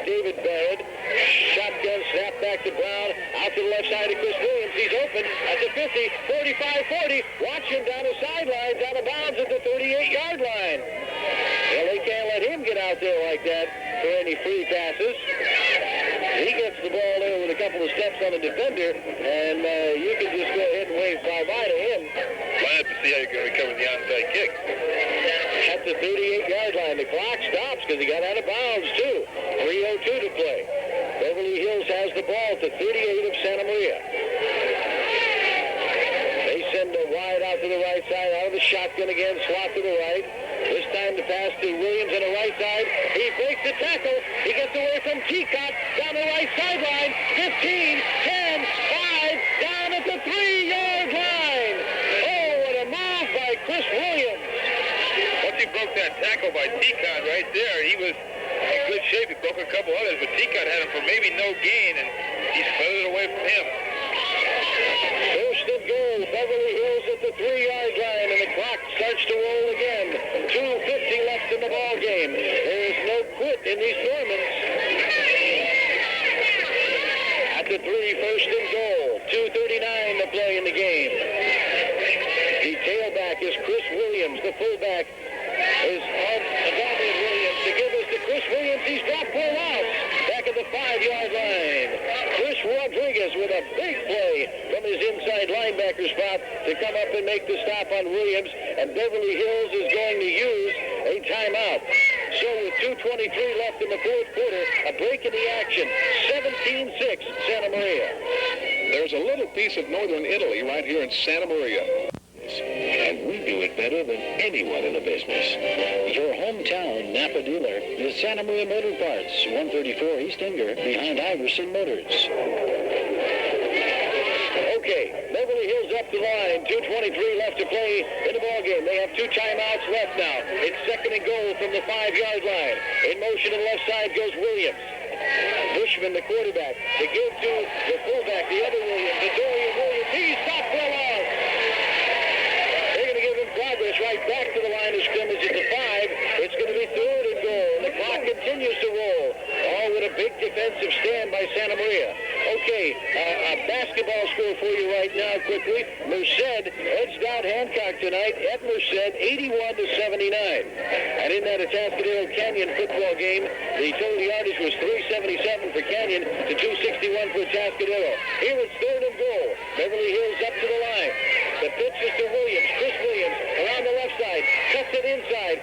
A: David Barrett. Shotgun snap back to Brown. Out to the left side of Chris Williams. He's open at the 50, 45, 40. Watch him down the sidelines, out of bounds at the 38-yard line. Well, they can't let him get out there like that for any free passes. He gets the ball there with a couple of steps on the defender, and you can just go ahead and wave bye-bye to him.
B: Line up to see how you're going to recover the onside kick.
A: At the 38-yard line, the clock stops because he got out of bounds, too. 3:02 to play. Beverly Hills has the the ball at the 38 of Santa Maria. They send a wide out to the right side, out of the shotgun again, slot to the right. This time to pass to Williams on the right side. He breaks the tackle. He gets away from Teacott down the right sideline. 15, 10, 5, down at the 3-yard line. Oh, what a move by Chris Williams.
B: Once he broke that tackle by Teacott right there, he was in good shape. He broke a couple others, but Teacott had him for maybe no gain, and he split it away from him.
A: First and goal, Beverly Hills at the 3-yard line, and the clock starts to roll again. 2:50 left in the ball game. There is no quit in these Normans. At the 3, first and goal. 2:39 to play in the game. The tailback is Chris Williams. The fullback is Damian Williams. To give us to Chris Williams, he's dropped 4 outs. Back at the 5-yard line. Chris Rodriguez with a big play from his inside linebacker spot to come up and make the stop on Williams, and Beverly Hills is going to use a timeout. So with 2:23 left in the fourth quarter, a break in the action. 17-6 Santa Maria.
G: There's a little piece of northern Italy right here in Santa Maria.
D: And we do it better than anyone in the business. Your hometown Napa dealer is Santa Maria Motor Parts, 134 East Inger, behind Iverson Motors.
A: Okay, Beverly Hills up the line. 2:23 left to play in the ballgame. They have 2 timeouts left now. It's second and goal from the 5-yard line. In motion to the left side goes Williams. Bushman, the quarterback. They give to the fullback, the other Williams, the Dorian Williams. He's stopped for a loss. They're going to give him progress right back to the line of scrimmage at the 5. It's going to be third and goal. The clock continues to roll. All with a big defensive stand by Santa Maria. Okay, a basketball score for you right now quickly. Merced edged out Hancock tonight at Merced 81-79. And in that Atascadero Canyon football game, the total yardage was 377 for Canyon to 261 for Atascadero. Here it's third and goal. Beverly Hills up to the line. The pitch is to Williams. Chris Williams around the left side. Cuts it inside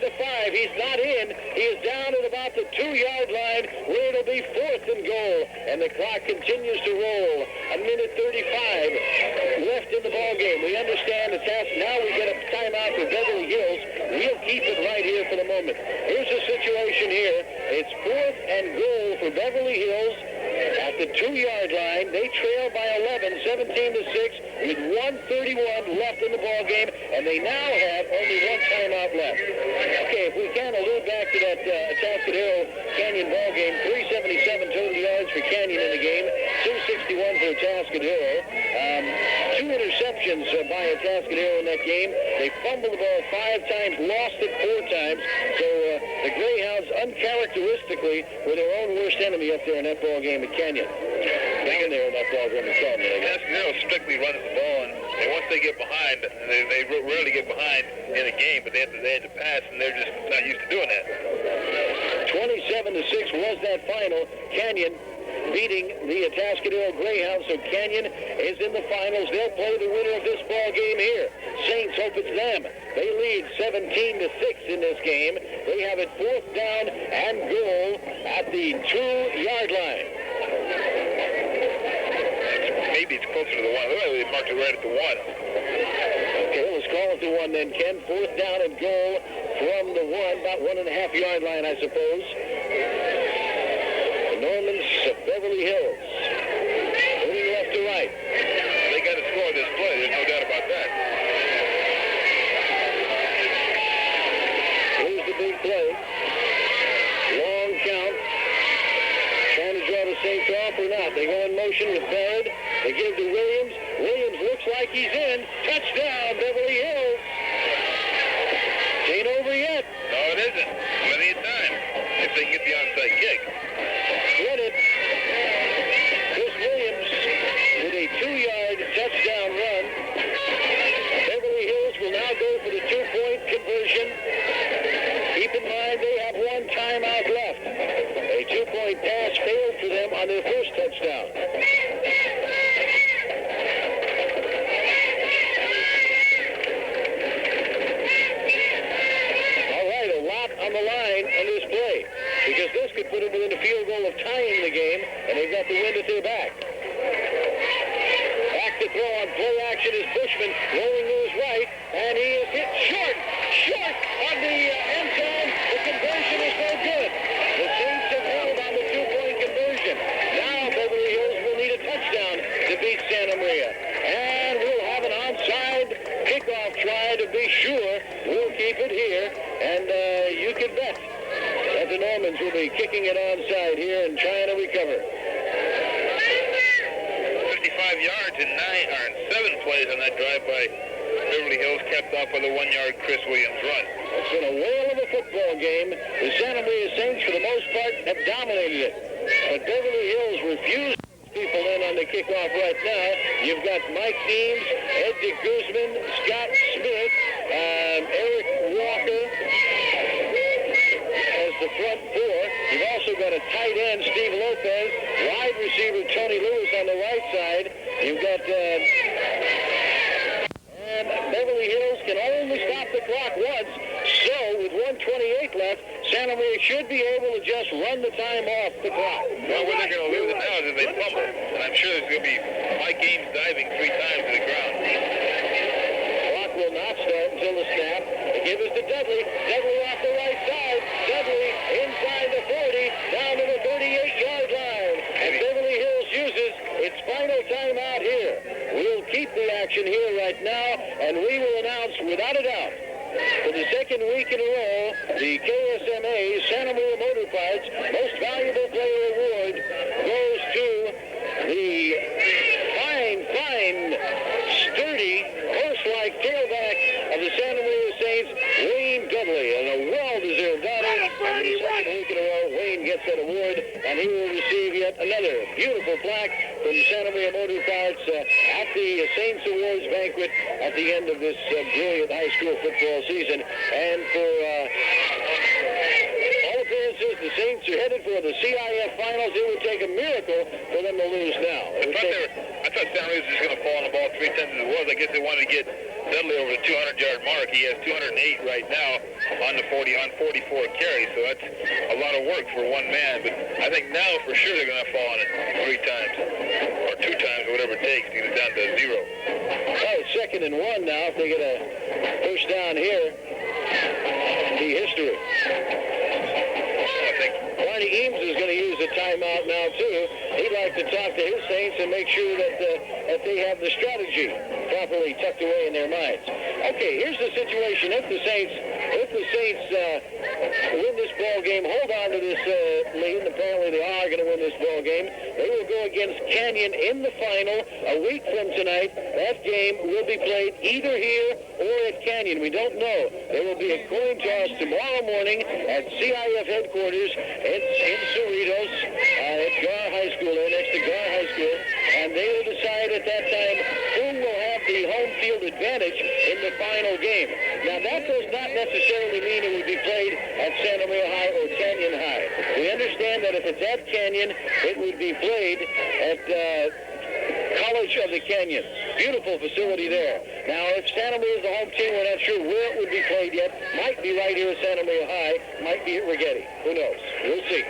A: the 5. He's not in. He is down at about the 2-yard line where it'll be fourth and goal. And the clock continues to roll. A minute 35 left in the ball game. We understand the task. Now we get a timeout for Beverly Hills. We'll keep it right here for the moment. Here's the situation here. It's fourth and goal for Beverly Hills at the 2-yard line. They trail by 11, 17-6, with 1:31 left in the ball game, and they now have only 1 timeout left. Okay, if we can allude back to that Atascadero Canyon ball game, 377 total yards for Canyon in the game, 261 for Atascadero. 2 interceptions by Atascadero in that game. They fumbled the ball 5 times, lost it 4 times. So the Greyhounds, uncharacteristically, were their own worst enemy up there in that ball game at Canyon. Down there in that ball game at Canyon.
B: Atascadero strictly runs the ball, and once they get behind, they rarely get behind in a game, but they had to pass, and they're just not used to doing that.
A: 27-6 was that final. Canyon beating the Atascadero Greyhounds, so Canyon is in the finals. They'll play the winner of this ball game here. Saints hope it's them. They lead 17-6 in this game. They have it fourth down and goal at the 2-yard line.
B: Maybe it's closer to the 1. They marked it right at the 1.
A: Okay, let's call it the 1 then, Ken. Fourth down and goal from the 1, about 1.5-yard line, I suppose. The Normans of Beverly Hills. Moving left to right.
B: They got to score this play. There's no doubt about that.
A: Here's the big play. Long count. Trying to draw the Saints off or not. They go in motion with Barrett. They give to Williams. Williams looks like he's in. Touchdown, Beverly Hills. Ain't over yet.
B: No, it isn't. Plenty of time. If they can get the onside kick.
A: Get it. Chris Williams with a 2-yard touchdown run. Beverly Hills will now go for the 2-point conversion. Keep in mind they have 1 timeout left. A 2-point pass failed for them on their first touchdown. On the line on this play, because this could put them within a field goal of tying the game, and they've got the wind at their back. Back to throw on play action is Bushman, rolling to his right, and he is hit short on the end zone. The conversion is no good. The Saints have held on the two-point conversion. Now Beverly Hills will need a touchdown to beat Santa Maria. And we'll have an onside kickoff try to be sure. We'll keep it here, and you can bet that the Normans will be kicking it onside here and trying to recover.
B: 55 yards in 7 plays on that drive by Beverly Hills, capped off with a 1-yard Chris Williams run.
A: It's been a whale of a football game. The Santa Maria Saints, for the most part, have dominated it. But Beverly Hills refused to put people in on the kickoff right now. You've got Mike Eames, Ed Guzman, Scott Smith, Eric Walker as the front four. You've also got a tight end, Steve Lopez, wide receiver Tony Lewis on the right side. You've got and Beverly Hills can only stop the clock once. So with 1:28 left, Santa Maria should be able to just run the time off the clock.
B: Well, where they're going to lose it now is if they fumble. And I'm sure there's going to be Mike Eames diving 3 times to the ground.
A: Clock will not start until the snap. The give is to Dudley. Dudley off the right side. Dudley inside the 40, down to the 38-yard line. And Beverly Hills uses its final timeout here. We'll keep the action here right now, and we will announce without a doubt, for the second week in a row, the KSMA Santa Maria Motor Parts Most Valuable Player Award goes to the fine, sturdy, horse-like tailback of the Santa Maria Saints, Wayne Dudley, and a well-deserved honor. For the second week in a row, Wayne gets that award, and he will receive yet another beautiful plaque from Santa Maria Motor Parts at the Saints Awards banquet at the end of this brilliant high school football season. And for all appearances, the Saints are headed for the CIF finals. It would take a miracle for them to lose now.
B: I thought Santa Maria was just going to fall on the ball 3 times as it was. I guess they wanted to get Dudley over the 200-yard mark. He has 208 right now on 44 carries, so that's a lot of work for one man. But I think now for sure they're going to fall on it 3 times or 2 times or whatever it takes to get it down to 0.
A: Well, it's 2nd and 1 now. If they get a push down here, it'll be history.
B: I think
A: Barney Eames is going to use a timeout now, too. He'd like to talk to his Saints and make sure that they have the strategy properly tucked away in their minds. Okay, here's the situation. If the Saints win this ball game, hold on to this lead, and apparently they are going to win this ball game, they will go against Canyon in the final a week from tonight. That game will be played either here or at Canyon. We don't know. There will be a coin toss tomorrow morning at CIF headquarters in Cerritos at Gar High School, there next to Gar High School, and they will decide at that time who will have the home field advantage in the final game. Now, that does not necessarily mean it would be played at Santa Maria High or Canyon High. We understand that if it's at Canyon, it would be played at College of the Canyons. Beautiful facility there. Now, if Santa Maria is the home team, we're not sure where it would be played yet. Might be right here at Santa Maria High. Might be at Rigetti. Who knows? We'll see.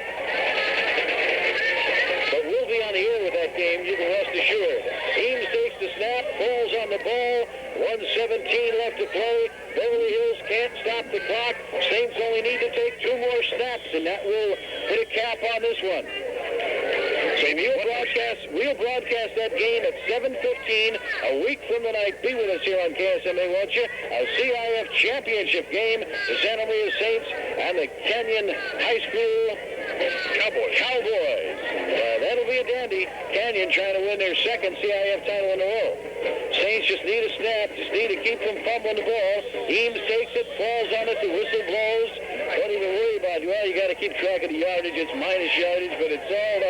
A: But we'll be on the air with that game, you can rest assured. Eames takes the snap, falls on the ball. 1:17 left to play. Beverly Hills can't stop the clock. Saints only need to take 2 more snaps, and that will put a cap on this one. So we'll broadcast that game at 7:15 a week from tonight. Be with us here on KSMA, won't you? A CIF championship game, the Santa Maria Saints and the Canyon High School Cowboys. That'll be a dandy. Canyon trying to win their 2nd CIF title in a row. Saints just need a snap, just need to keep from fumbling the ball. Eames takes it, falls on it, the whistle blows. Don't even worry about it. Well, you got to keep track of the yardage. It's minus yardage, but it's all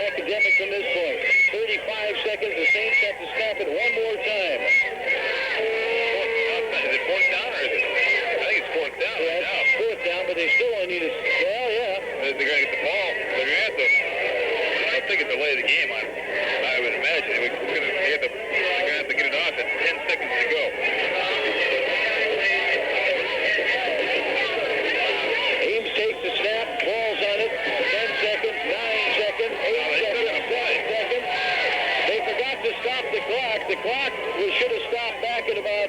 A: academic from this point. 35 seconds. The Saints have to snap it one more time.
B: Is it 4th down or is it? I think it's 4th down.
A: Yeah, it's 4th down, but they still only need to. Well, yeah.
B: They're going to get the ball. They're going to have to. I think it's delay the game. I would imagine they're going to have to get it off at 10 seconds to go.
A: Eames takes the snap, falls on it.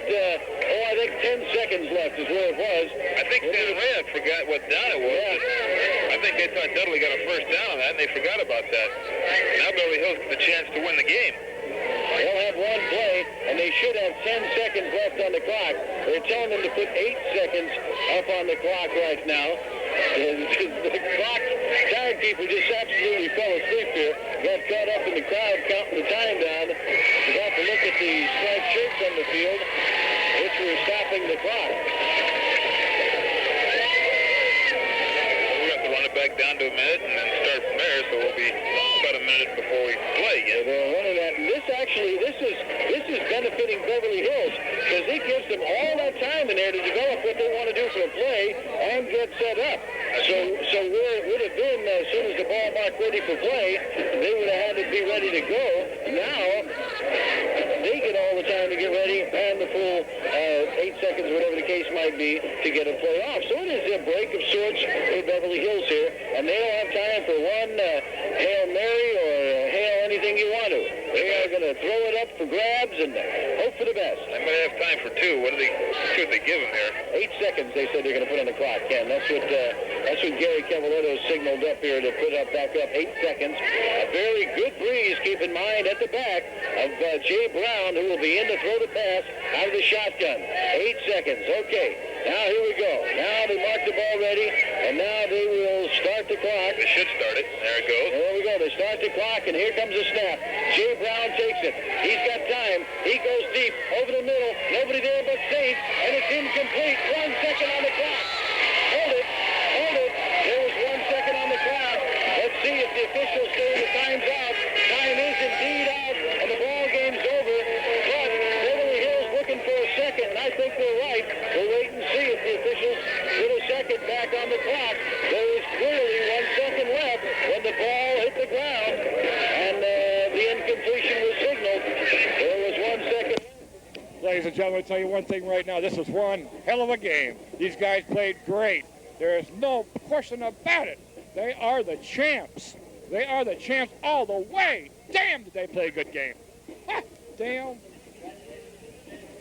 A: about, I think 10 seconds left is where it was.
B: I think Santa Maria forgot what down it was.
A: Yeah.
B: I think they thought Dudley got a first down on that, and they forgot about that. Now Beverly Hills gets a chance to win the game.
A: They'll have one play, and they should have 10 seconds left on the clock. They're telling them to put 8 seconds up on the clock right now. And the clock timekeeper just absolutely fell asleep here. Got caught up in the crowd counting the time down. Forgot to look at the striped shirts on the field, which were stopping the clock.
B: We have to run it back down to a minute and then start from there, so we'll be about a minute before we play again.
A: They're running that. And this is benefiting Beverly Hills because it gives them all that time in there to develop what they want to do for a play and get set up. So where it would have been as soon as the ball marked ready for play, they would have had to be ready to go. Now they get all the time to get ready and the full 8 seconds, whatever the case might be, to get a play off. So it is a break of sorts for Beverly Hills here, and they don't have time for one Hail Mary or hail anything you want to. They are going to throw it up for grabs and hope for the best.
B: They might have time for two. What should they give them here?
A: 8 seconds, they said they're going to put on the clock, Ken. That's what Gary Cavaletto signaled up here to put up back up 8 seconds. A very good breeze, keep in mind, at the back of Jay Brown, who will be in to throw the pass out of the shotgun. 8 seconds. Okay, now here we go. Now they mark the ball ready, and now they will start the clock.
B: They should start it. There it goes.
A: There we go. They start the clock, and here comes the snap. Jay Brown takes it. He's got time. He goes deep over the middle. Nobody there but Saints, and it's incomplete. 1 second on the clock. Hold it. There was 1 second on the clock. Let's see if the officials say the time's out. Time is indeed out, and the ball game's over. But Beverly Hills looking for a second, and I think they're right. We'll wait and see if the officials put a second back on the clock. There is clearly 1 second left when the ball hit the ground, and the incompletion was signaled. There was 1 second.
F: Ladies and gentlemen, I'll tell you one thing right now. This was one hell of a game. These guys played great. There is no question about it. They are the champs. They are the champs all the way. Damn, did they play a good game. Ha, damn.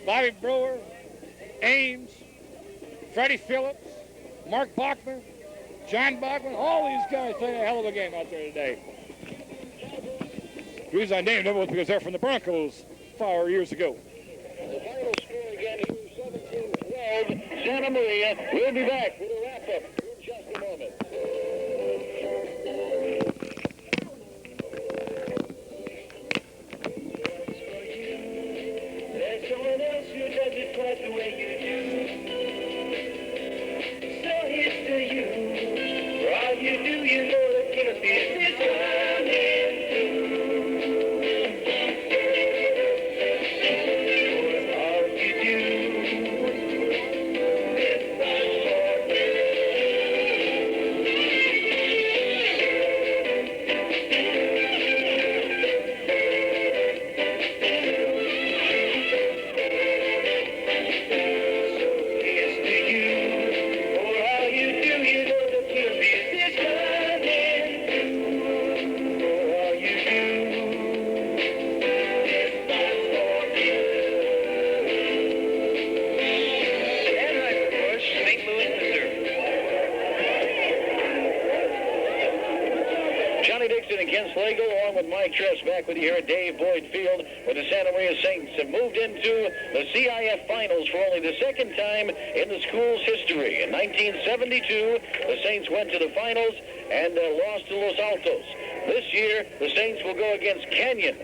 F: Bobby Brewer, Ames, Freddie Phillips, Mark Bachman, John Bachman, all these guys played a hell of a game out there today. The reason I named them was because they're from the Broncos 4 years ago.
A: The final score again here, 17-12, Santa Maria. We'll be back with a wrap-up in just a moment.
K: There's someone else who does it quite the way you do. So here's to you. For all you do, you know that Timothy is coming through.
A: Back with you here at Dave Boyd Field, where the Santa Maria Saints have moved into the CIF Finals for only the second time in the school's history. In 1972, the Saints went to the finals and lost to Los Altos. This year, the Saints will go against Canyon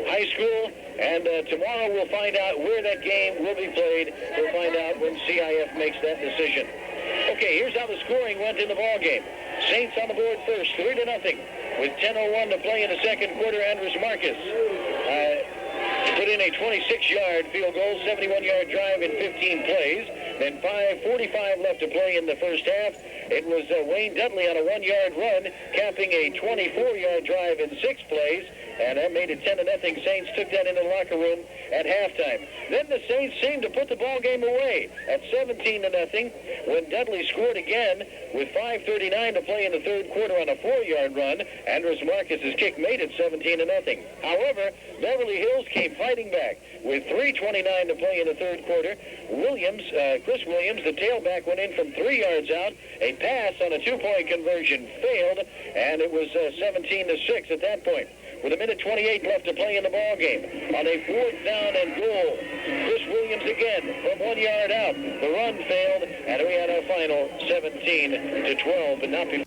A: High School, and tomorrow we'll find out where that game will be played. We'll find out when CIF makes that decision. Okay, here's how the scoring went in the ball game. Saints on the board first, 3-0. With 10:01 to play in the second quarter, Andres Marcus put in a 26-yard field goal, 71-yard drive in 15 plays. Then 5:45 left to play in the first half. It was Wayne Dudley on a 1-yard run, capping a 24-yard drive in 6 plays. and that made it 10-0. Saints took that into the locker room at halftime. Then the Saints seemed to put the ball game away at 17-0 when Dudley scored again with 5:39 to play in the third quarter on a 4-yard run. Andres Marcus's kick made it 17-0. However, Beverly Hills came fighting back with 3:29 to play in the third quarter. Chris Williams, the tailback, went in from 3 yards out. A pass on a 2-point conversion failed, and it was 17-6 at that point. With 1:28 left to play in the ball game. On a 4th down and goal, Chris Williams again from 1 yard out. The run failed, and we had our final 17-12, but not before